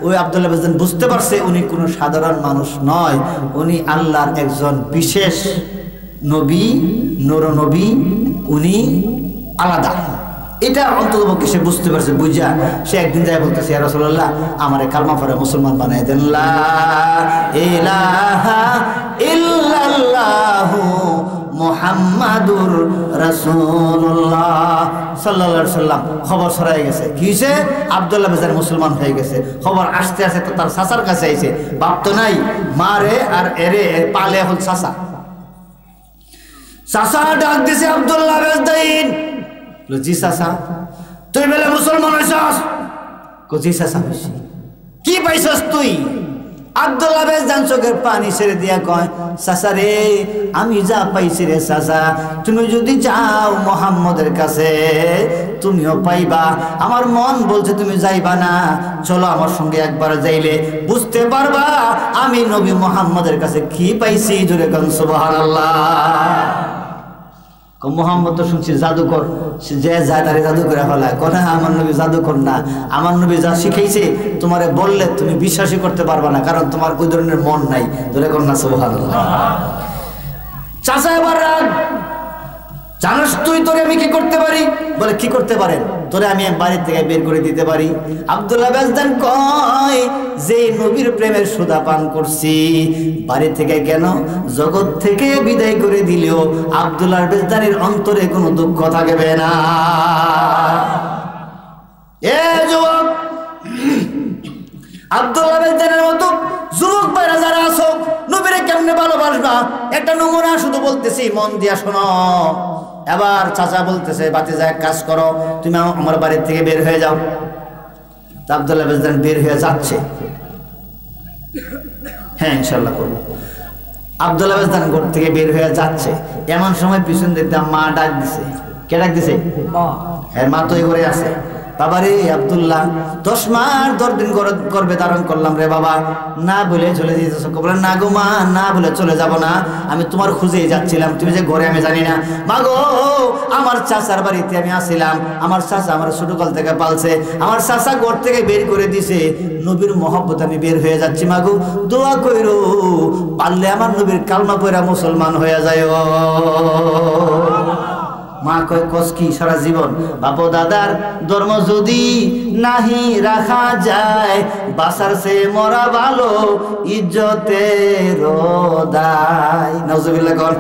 ওই আব্দুল্লাহ বেজদান বুঝতে পারছে উনি কোনো সাধারণ মানুষ নয়, উনি আল্লাহর একজন বিশেষ নবী, নূর নবী, উনি আলাদা। এটা অন্ততপক্ষে সে বুঝতে পারছে। বুঝা সে একদিন যায় বলতেছে, ইয়া রাসূলুল্লাহ আমারে কালমা পড়ে মুসলমান বানায় দেন। লা ইলাহা ইল্লাল্লাহু মুহাম্মাদুর রাসূলুল্লাহ সাল্লাল্লাহু আলাইহি সাল্লাম। খবর ছড়াই গেছে। কি হয়েছে? আব্দুল্লাহ বেজদান মুসলমান হয়ে গেছে। খবর আসতে আসতে তো তার চাচার কাছে আইছে। বাপ তো নাই, মারে আর এরে পালে হল চাচা। চাচা ডাক দিছে আব্দুল্লাহ বেজদাইন। জি চাচা, তুই বেলা মুসলমান হইছস? জি চাচা হইছি। কি পাইছস তুই? আব্দুল্লাহ বেজদান চোখের পানি ছেড়ে দিয়া কয়, চাচা রে আমি যা পাইছি রে চাচা, তুমি যদি যাও মুহাম্মদের কাছে তুমিও পাইবা। আমার মন বলছে তুমি যাইবা না, চলো আমার সঙ্গে একবার যাইলে বুঝতে পারবা আমি নবী মুহাম্মদের কাছে কি পাইছি। জোরে কোন সুবহানাল্লাহ। মুহাম্মদ তো শুনছি জাদুকর, যে যায় তারে জাদু করে ফেলায়। কোনা আমার নবী জাদুকর না, আমার নবী যা শিখাইছে তোমারে বললে তুমি বিশ্বাসই করতে পারবা না, কারণ তোমার ওই ধরনের মন নাই। ধরে কর না সুবহানাল্লাহ। চাচা এবার রাগ, জানোস তুই তোরে আমি কি করতে পারি? বলে কি করতে পারেন? তোরে আমি বাড়ি থেকে বের করে দিতে পারি। আব্দুল্লাহ বেজদান কয়, যে নবীর প্রেমের সুধা পান করছি বাড়ি থেকে কেন, জগৎ থেকে বিদায় করে দিলেও আব্দুল্লাহ বেজদানের অন্তরে কোনো দুঃখ থাকবে না। এ যুবক, আব্দুল্লাহ বেজদানের মতো যুবক ভাইরা যারা আছো, নবীর কেমনে ভালোবাসবা একটা নমুনা শুধু বলতেছি, মন দিয়া শোনো। এবার চাচা বলতেছে, ভাতিজা এক কাজ করো, তুমি আমার বাড়ির থেকে বের হয়ে যাও। আব্দুল্লাহ বেজদান বের হয়ে যাচ্ছে। হ্যাঁ ইনশাল্লাহ করবো। আব্দুল্লাহ বেজদান ঘর থেকে বের হয়ে যাচ্ছে, এমন সময় পিছন দেখতাম মা ডাক দিছে। কে ডাক দিছে? হ্যাঁ, মা তো এই ঘরে আছে। বাবা রে আব্দুল্লাহ, 10 মাস 10 দিন করবে ধারণ করলাম রে বাবা, না বলে চলে যেতেছ? বলেন না গো মা, না বলে চলে যাব না, আমি তোমার খুঁজেই যাচ্ছিলাম, তুমি যে ঘরে আমি জানি না। মা গো, আমার চাচার বাড়িতে আমি আসছিলাম, আমার চাচা আমার ছোটকাল থেকে পালছে, আমার চাচা ঘর থেকে বের করে দিছে, নবীর মহব্বত আমি বের হয়ে যাচ্ছি। মা গো দোয়া কইরো, পারলে আমার নবীর কালমা পড়া মুসলমান হয়ে যায়। মা কয় কস কি সারা জীবন? বাপ দাদার ধর্ম যদি নাহি রাখা যায়, বাসার সে মরা ভালো, ইজ্জতের দায়। নাউজুবিল্লাহ কর।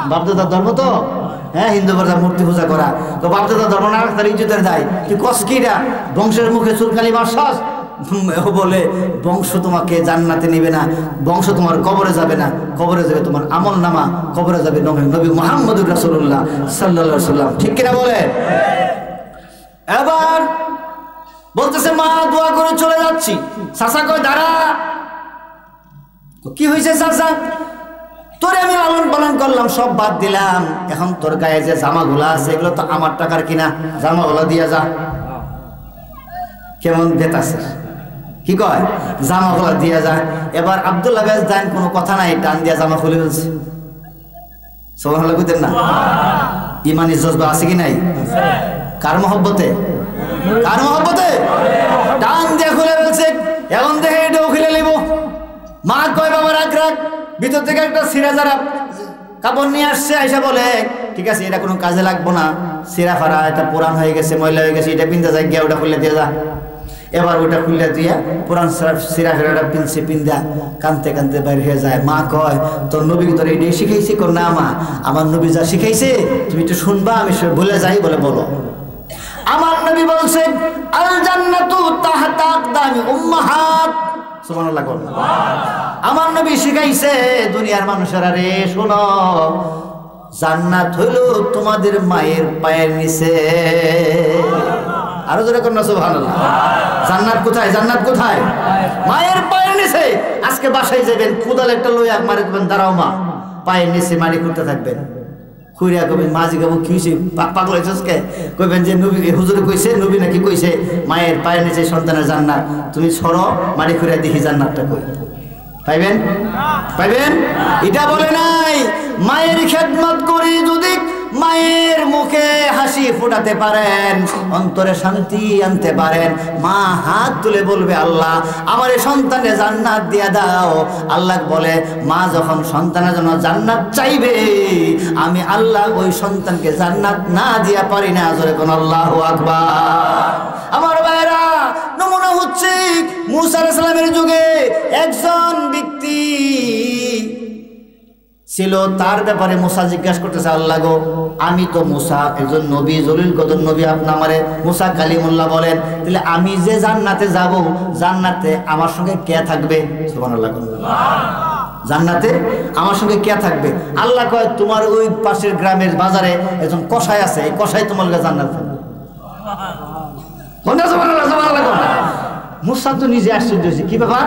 বাপ দাদার ধর্ম তো হ্যাঁ হিন্দু প্রজা মূর্তি পূজা করা, তো বাপ দাদার ধর্ম না রাখতে ইজ্জতের দায়। তুই কস কিরা? বংশের মুখে চুরকালি মারছস বলে বংশ তোমাকে জান্নাতে নিবে না, বংশ তোমার কবরে যাবে না, কবরে যাবে তোমার আমল নামা, কবরে যাবে নবী মুহাম্মদুর রাসূলুল্লাহ সাল্লাল্লাহু আলাইহি সাল্লাম। ঠিক কিনা বলে? এবার বলতেছে মা দোয়া করে চলে যাচ্ছি। চাচা কয় দাঁড়া। কি হয়েছে চাচা? তোরে আমি লালন পালন করলাম, সব বাদ দিলাম, এখন তোর গায়ে যে জামাগুলা আছে এগুলো তো আমার টাকার কিনা, জামাগুলা দিয়ে যা। কেমন বেতাছে? কি কয়? জামাগুলা দিয়ে যা। এবার আব্দুল্লাহ বেজদান কোনো কথা নাই, টান দিয়া জামা খুলে ফেলছে। সুবহানাল্লাহ কইতেন না? ইমানি জজবা আছে কি নাই? কার মহব্বতে? কার মহব্বতে? টান দিয়ে খুলে ফেলছে। এখন দেখে এটাও খুলে নিব। মা কয় বাবা রাখ রাখ, ভিতর থেকে একটা সিরা যারা কাপড় নিয়ে আসছে, আইসা বলে ঠিক আছে এটা কোনো কাজে লাগবো না, সিরা ফারা, এটা পুরান হয়ে গেছে, ময়লা হয়ে গেছে, এটা পিনতে যায়, গিয়া ওটা খুলে দিয়ে যা। এবার ওটা খুলে দিয়া পুরান সিরা ফেরাটা পিনছে, পিন্দা কানতে কানতে বাইরে হয়ে যায়। মা কয় তোর নবী তোর এটাই শিখাইছে? কর না মা, আমার নবী যা শিখাইছে তুমি একটু শুনবা, আমি ভুলে যাই। বলে বলো। আমার নবী বলছে আল জান্নাতু তাহতা আকদামি উম্মাহাত। সুবহানাল্লাহ। আমার নবী শিখাইছে দুনিয়ার মানুষেরা রে শোনো, জান্নাত হইল তোমাদের মায়ের পায়ের নিচে। আরো জোরে কর না সুবহানাল্লাহ। জান্নাত কোথায়? জান্নাত কোথায়? মায়ের পায়ের নিচে। আজকে বাসায় যাবেন, কোদাল একটা লইয়া মারে করবেন, দাঁড়াও মা, পায়ের নিচে মারি করতে থাকবেন। খুঁড়িয়া কবেন মাঝি গাবো কি হয়েছে, পাগল হয়েছিস কে? কইবেন যে নবী হুজুরে কইছে, নবী নাকি কইছে মায়ের পায়ের নিচে সন্তানের জান্নাত। তুমি সরো, মারি খুঁড়িয়া দেখি জান্নাতটা কই পাইবেন? পাইবেন? এটা বলে নাই মায়ের খেদমত করি যদি মায়ের মুখে হাসি ফোটাতে পারেন, অন্তরে শান্তি আনতে পারেন, মা হাত তুলে বলবে আল্লাহ আমার এই সন্তানে জান্নাত দিয়া দাও। আল্লাহ বলে মা যখন সন্তানের জন্য জান্নাত চাইবে, আমি আল্লাহ ওই সন্তানকে জান্নাত না দিয়া পারি না। জোরে কোন আল্লাহু আকবার। আমার ভাইরা, নমুনা হচ্ছে মুসা আলাইহিস সালামের যুগে একজন ব্যক্তি ছিল, তার ব্যাপারে মুসা জিজ্ঞাসা করতেছে আল্লাহ গো আমি তো মুসা একজন নবী, জলিল কদর নবী, আপনি আমারে মুসা কালিমুল্লাহ বলেন, তাহলে আমি যে জান্নাতে যাব, জান্নাতে আমার সঙ্গে কে থাকবে? সুবহানাল্লাহ। জান্নাতে আমার সঙ্গে কে থাকবে? আল্লাহ কয় তোমার ওই পাশের গ্রামের বাজারে একজন কসাই আছে, এই কসাই তোমার জান্নাত থাকবে। মুসা তো নিজে আশ্চর্য হয়েছে, কি ব্যাপার,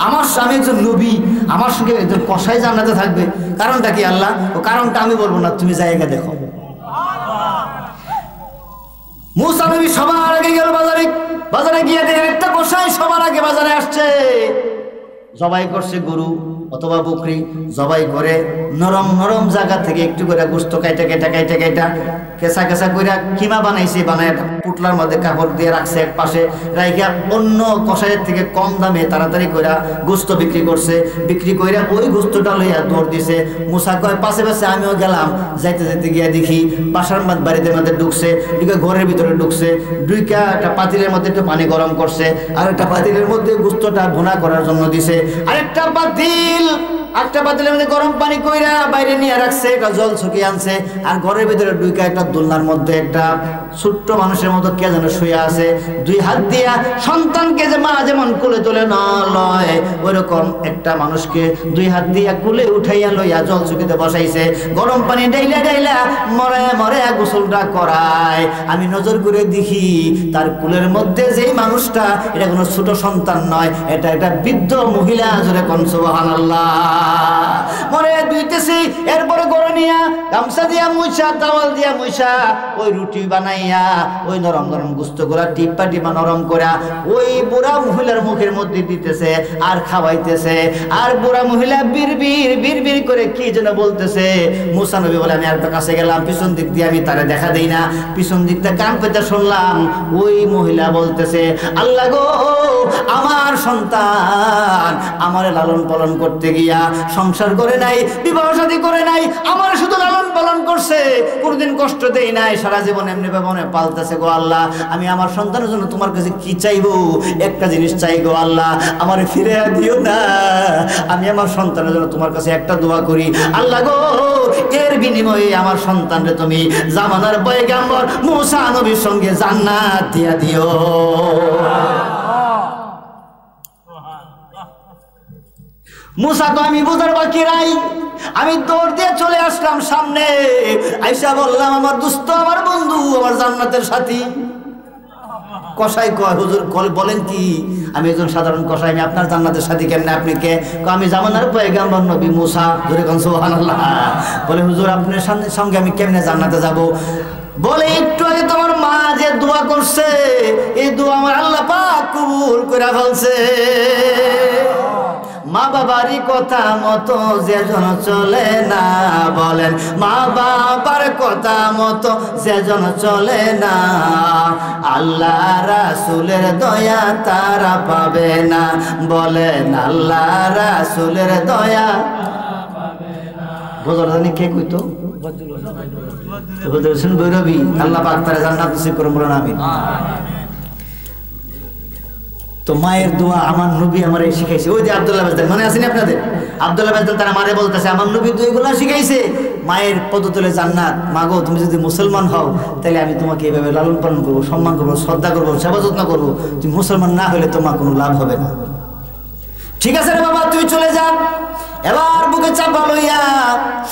আমার স্বামী একজন নবী, আমার সঙ্গে একজন কসাই জান্নাতে থাকবে, কারণটা কি আল্লাহ? ও কারণটা আমি বলবো না, তুমি জায়গা দেখো। মুসা নবী সবার আগে গেল বাজারে, বাজারে গিয়ে দেখে একটা কসাই সবার আগে বাজারে আসছে, জবাই করছে গরু অথবা বকরি, জবাই করে নরম নরম জায়গা থেকে একটু করে গোস্ত কাইটা কাইটা কাইটা কাইটা কেঁচা কেঁচা করে কিমা বানাইছে, বানায় পুটলার মধ্যে কাপড় দিয়ে রাখছে এক পাশে রাইখা, অন্য কষাইয়ের থেকে কম দামে তাড়াতাড়ি করে গোস্ত বিক্রি করছে, বিক্রি করে ওই গোস্তটা লইয়া দৌড় দিছে। মুসা কয় পাশে পাশে আমিও গেলাম, যাইতে যাইতে গিয়া দেখি বাসার বাড়িতে মধ্যে ঢুকছে, ঢুকে ঘরের ভিতরে ঢুকছে, ঢুইকা একটা পাতিলের মধ্যে একটু পানি গরম করছে, আর একটা পাতিলের মধ্যে গোস্তটা ভুনা করার জন্য দিছে, আরেকটা পাতিল একটা পাতিলের মধ্যে গরম পানি কইরা বাইরে নিয়ে রাখছে, একটা জল ছুকিয়ে আনছে, আর ঘরের ভিতরে ঢুকে একটা দোলনার মধ্যে একটা ছোট্ট মানুষের মতো কে যেন শুয়ে আছে। দুই হাত দিয়া সন্তানকে যে মা যেমন কোলে তোলে লয়, ওইরকম একটা মানুষকে দুই হাত দিয়া কোলে উঠাইয়া লইয়া জল ছুকিতে বসাইছে। গরম পানি ডাইলা ডাইলা মরে মরে গোসলটা করায়। আমি নজর করে দেখি তার কোলের মধ্যে যেই মানুষটা, এটা কোনো ছোট সন্তান নয়, এটা একটা বৃদ্ধ মহিলা। জোরে কোন সুবহানাল্লাহ। মরে দুইতেছি, এরপরে গরম নিয়া গামছা দিয়া মুইসা, তাওয়াল দিয়া মুইসা ওই রুটি বানাইয়া ওই নরম নরম গোস্তগুলা টিপা টিপা নরম করা ওই বুড়া মহিলার মুখের মধ্যে দিতেছে আর খাওয়াইতেছে। আর বুড়া মহিলা বিড় করে কি যেন বলতেছে। মুসা নবী বলে আমি আর কাছে গেলাম, পিছন দিক দিয়ে আমি তারে দেখা দেই না, পিছন দিকটা কান পেতে শুনলাম ওই মহিলা বলতেছে, আল্লাহ গো, আমার সন্তান আমারে লালন পালন করতে গিয়া সংসার করে নাই, বিবাহ শাদী করে নাই, আমার শুধু লালন পালন করছে, কোনদিন কষ্ট দেই নাই, সারা জীবন এমনি ভাবে পালতেছে গো আল্লাহ। আমি আমার সন্তানের জন্য তোমার কাছে কি চাইবো? একটা জিনিস চাই গো আল্লাহ, আমার ফিরে দিও না। আমি আমার সন্তানের জন্য তোমার কাছে একটা দোয়া করি, আল্লাহ গো, এর বিনিময়ে আমার সন্তানরে তুমি জামানার পয়গম্বর মুসা নবীর সঙ্গে জান্নাত দিয়া দিও। মুসা তো আমি বুঝার বাকি নাই, আমি দৌড় দিয়ে চলে আসলাম সামনে, আইসা বললাম, আমার দোস্ত, আমার বন্ধু, আমার জান্নাতের সাথী। কসাই কয়, হুজুর বলেন কি? আমি একজন সাধারণ কসাই, আমি আপনার জান্নাতের সাথী কেন? আপনি কে? আমি জামানার পয়গম্বর নবী মুসা। জোরে কোন সুবহানাল্লাহ। বলে, হুজুর আপনার সঙ্গে আমি কেমনে জান্নাতে যাব? বলে, একটু আগে তোমার মা যে দোয়া করছে, এই দোয়া আমার আল্লাহ পাক কবুল করে ফেলছে। মা বাবারই কথা মতো যেজন চলে না, বলেন, মা বাবার কথা মতো যেজন চলে না, আল্লাহ রাসূলের দয়া তারা পাবে না। বলেন, আল্লাহ রাসূলের দয়া বোঝার জানি কে কইতো? বৈরবী। আল্লাহ পাক তারা জান্নাত নসিব করুন, বলেন আমিন। তো মায়ের দোয়া আমার নবী আমারে শিখাইছে। ওই যে আব্দুল্লাহ বাজদান, মনে আছে না আপনাদের? আব্দুল্লাহ বাজদান তারা মারে বলতেছে, আমার নবী তো এগুলো শিখাইছে, মায়ের পদতলে জান্নাত। মাগো, তুমি যদি মুসলমান হও তাহলে আমি তোমাকে এইভাবে লালন পালন করবো, সম্মান করবো, শ্রদ্ধা করবো, সেবা যত্ন করবো। তুমি মুসলমান না হলে তোমার কোনো লাভ হবে না। ঠিক আছে রে বাবা, তুই চলে যা। এবার বুকে চাপা লইয়া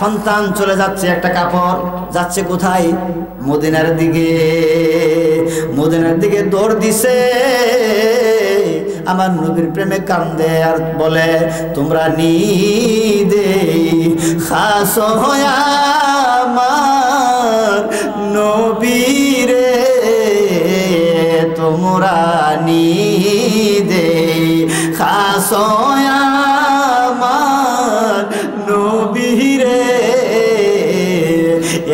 সন্তান চলে যাচ্ছে, একটা কাপড় যাচ্ছে কোথায়? মদিনার দিকে। মদিনার দিকে দৌড় দিছে। আমার নবীর প্রেমে কান্দে আর বলে, তোমরা নিদে খাস হয়া আমার নবীরে, তোমরা নিদে খাস হয়া আমার নবীরে,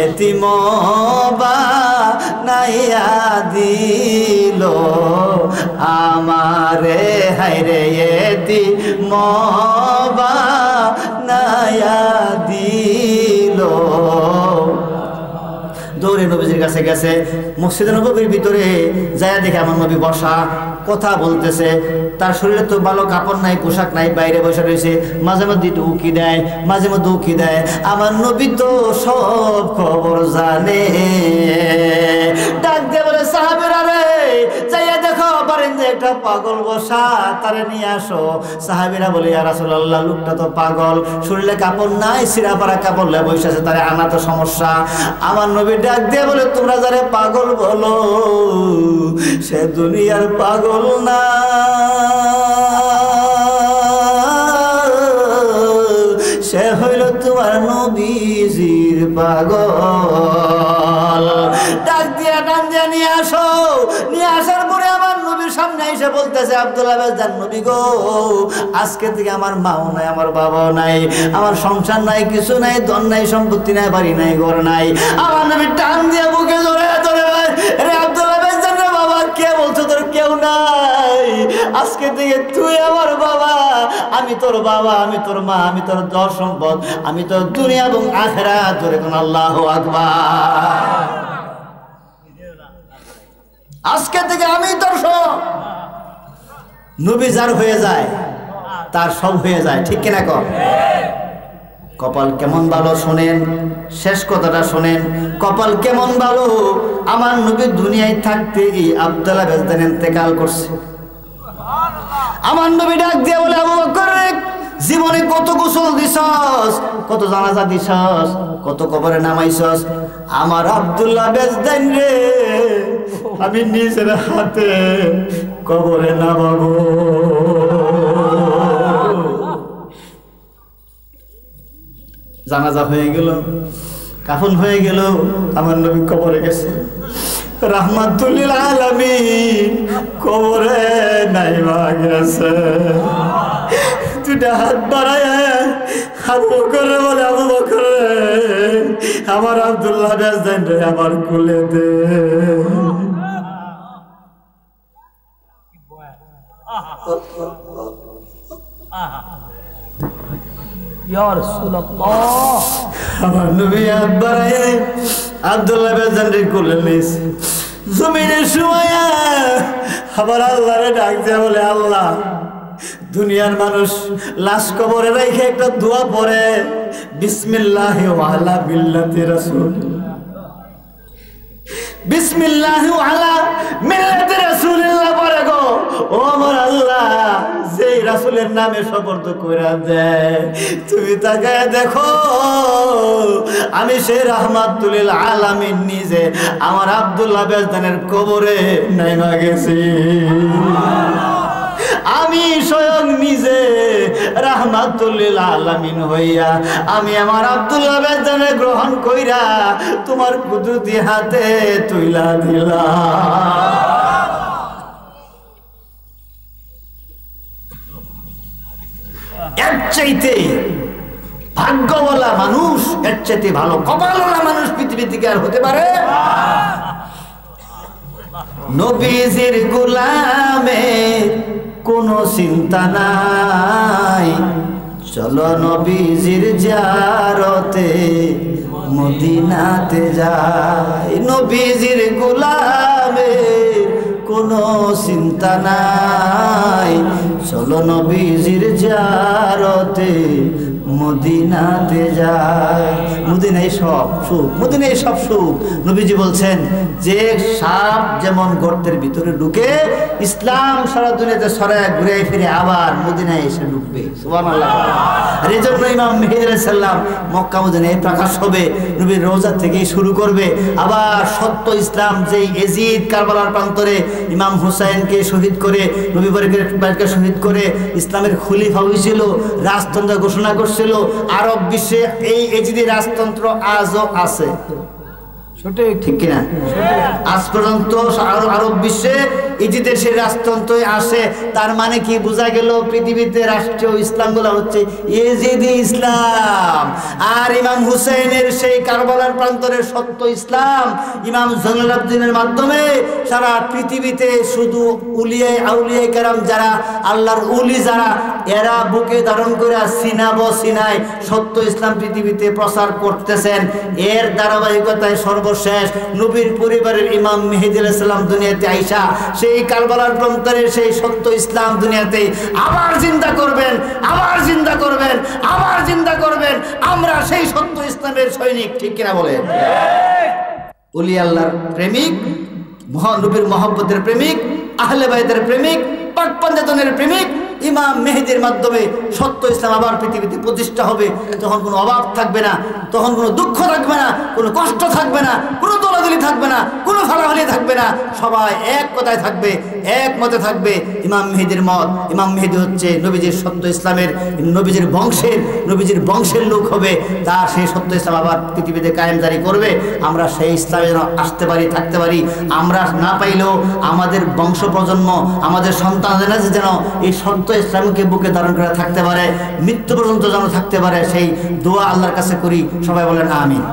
এতিম বানাইয়া দিল আমারে, হায়রে এতিম বানাইয়া দিল। দৌড়ে নবীজির কাছে গেছে। মসজিদে নববীর ভিতরে যায় দেখে আমার নবী বসা, কথা বলতেছে। তার শরীরে তো ভালো কাপড় নাই, পোশাক নাই, বাইরে বসে রয়েছে। মাঝে মধ্যে একটু উকি দেয়, মাঝে মধ্যে উকি দেয়। আমার নবী তো সব খবর জানে। ডাক দিয়ে বলে, সাহাবীরা রে, যাইয়া দেখো পারেন যে একটা পাগল বসা, তারে নিয়ে আসো। সাহাবীরা বলে, ইয়া রাসূলুল্লাহ, লোকটা তো পাগল, শরীরে কাপড় নাই, সিরা পাড়া কাপড় লে বসে, তারে আনা তো সমস্যা। আমার নবী ডাক দিয়ে বলে, তোমরা যারে পাগল বলো, সে দুনিয়ার পাগল না, সে হইল তোমার নবীজির পাগল। ডাক দিয়া টান দিয়া নিয়ে আসো। নিয়ে আসার পরে আমার নবীর সামনে এসে বলতেছে, আব্দুল্লাহ বাজদান, নবী গো, আজকে থেকে আমার মাও নাই, আমার বাবাও নাই, আমার সংসার নাই, কিছু নাই, ধন নাই, সম্পত্তি নাই, বাড়ি নাই, ঘর নাই। আমার নবী টান দিয়া বুকে ধরে ধরে, রে আব্দুল্লাহ বাজদান রে বাবা, কে বলছো তোর কেউ নাই? আজকে থেকে তুই আমার বাবা, আমি তোর বাবা, আমি তোর মা, আমি তোর দশ সম্পদ, আমি তোর দুনিয়া এবং আখিরাত। ধরে কোন আল্লাহু আকবার। আজকে থেকে আমি তোর সব। নবী যার হয়ে যায় তার সব হয়ে যায়, ঠিক কিনা কর? কপাল কেমন ভালো শোনেন, শেষ কথাটা শোনেন। কপাল কেমন ভালো, আমার নবী দুনিয়ায় থাকতে আব্দুল্লাহ বেজদান ইন্তেকাল করছে। আমার নবী ডাক দিয়ে বলে, আবু বকর জীবনে কত গোসল দিছস, কত জানাজা দিছস, কত কবরে নামাইছস, আমার আব্দুল্লাহ বেজদান রে আমি নিজের হাতে কবরে নামাবো। জানাজা হয়ে গেল, কাফন হয়ে গেল, আমার নবী কবরে গেছে। রাহমাতুল লিল আলামিন কবরে নাইমা গেছে। দুটা হাত বাড়ায় আবু বকর বলে, আবু বকর আমার আব্দুল্লাহ বেজদান রে আমার কোলে দে। ইয়া রাসূলুল্লাহ, আমার নবী হাত বাড়ায় আব্দুল্লাহ বেজদান রে কোলে নিয়েছে। জমিনে শুয়া আবার আল্লাহরে ডাক দিয়ে বলে, আল্লাহ দুনিয়ার মানুষ লাশ কবরে রেখে একটা দোয়া পড়ে, বিসমিল্লাহি ওয়া আলা মিল্লাতি রাসূল, বিসমিল্লাহি ওয়া আলা মিল্লাতি রাসূলিল্লাহ পড়ে গো। ও আমার আল্লাহ, যেই রাসূলের নামে শপথ কইরা দেয়, তুমি তাকায় দেখো আমি সেই রাহমাতুল লিল আলামিন নিজে আমার আব্দুল্লাহ বেজদানের কবরে নাইমা গেছি। আমি স্বয়ং নিজে রাহমাতুল লিল আলামিন হইয়া আমি আমার আব্দুল্লাহ বেজদানে গ্রহণ কইরা তোমার কুদরতি হাতে তুইলা দিলাম। এর চাইতে ভাগ্যওয়ালা মানুষ, এর চাইতে ভালো কপালওয়ালা মানুষ পৃথিবী থেকে আর হতে পারে? নবীজির গোলামের কোনো চিন্তা নাই, চলো নবীজির জিয়ারতে মদিনাতে যাই। নবীজির গোলামের কোনো চিন্তা নাই, চলো নবীজির জিয়ারতে মদিনাতে যায়। মদিনায় সব সুখ, মদিনায় সব সুখ। নবীজি বলছেন যে সাপ যেমন গর্তের ভিতরে ঢুকে, ইসলাম সারা দুনিয়াতে সরায় ঘুরে ফিরে আবার মদিনায় এসে ঢুকবে। সুবহানাল্লাহ। আর এই জন্য ইমাম মেহেদী আলাইহিস সালাম মক্কা মদিনায় প্রকাশ হবে, নবীর রওজা থেকেই শুরু করবে। আবার সত্য ইসলাম যেই এজিদ কারবালার প্রান্তরে ইমাম হুসাইনকে শহীদ করে, নবী পরিবারকে শহীদ করে ইসলামের খলিফা হয়েছিল, রাজতন্ত্র ঘোষণা করছিল। আরব বিশ্বে এই এজিদি রাজতন্ত্র আজও আছে, ঠিক কিনা? আজ পর্যন্ত আরব বিশ্বে ইজিদের সেই রাজতন্ত্রই আসে। তার মানে কি বোঝা গেল? পৃথিবীতে রাষ্ট্রীয় ইসলাম গুলা হচ্ছে ইজিদি ইসলাম। আর ইমাম হুসাইনের সেই কারবালার প্রান্তরের সত্য ইসলাম ইমাম জয়নুল আবেদিনের মাধ্যমে সারা পৃথিবীতে শুধু উলিয়ায়ে আউলিয়ায়ে কেরাম যারা আল্লাহর উলি যারা, এরা বুকে ধারণ করে সিনায় সত্য ইসলাম পৃথিবীতে প্রচার করতেছেন। এর ধারাবাহিকতায় সর্বশেষ নবীর পরিবারের ইমাম মেহেদী আলাইহিস সালাম দুনিয়াতে আইসা সেই কারবালার প্রান্তরে সেই সত্য ইসলাম দুনিয়াতে আবার জিন্দা করবেন, আবার জিন্দা করবেন, আবার জিন্দা করবেন। আমরা সেই সত্য ইসলামের সৈনিক, ঠিক কিনা বলেন? ওলি আল্লাহর প্রেমিক, নবীর মহব্বতের প্রেমিক, আহলে বাইতের প্রেমিক, পাক পঞ্জাতনের প্রেমিক ইমাম মেহেদীর মাধ্যমে সত্য ইসলাম আবার পৃথিবীতে প্রতিষ্ঠা হবে। তখন কোনো অভাব থাকবে না, তখন কোনো দুঃখ থাকবে না, কোনো কষ্ট থাকবে না, কোনো দলাদলি থাকবে না, কোনো ফালাফালি থাকবে না। সবাই এক কথায় থাকবে, এক মতে থাকবে। ইমাম মেহেদীর মত, ইমাম মেহেদী হচ্ছে নবীজির সত্য ইসলামের, নবীজির বংশের লোক হবে। তার সেই সত্য ইসলাম আবার পৃথিবীতে কায়েম জারি করবে। আমরা সেই ইসলামে যেন আসতে পারি, থাকতে পারি। আমরা না পাইলেও আমাদের বংশ প্রজন্ম, আমাদের সন্তানরা যেন এই সত্য ইসলামকে বুকে ধারণ করে থাকতে পারে, মৃত্যু পর্যন্ত যেন থাকতে পারে, সেই দোয়া আল্লাহর কাছে করি। সবাই বলেন আমিন।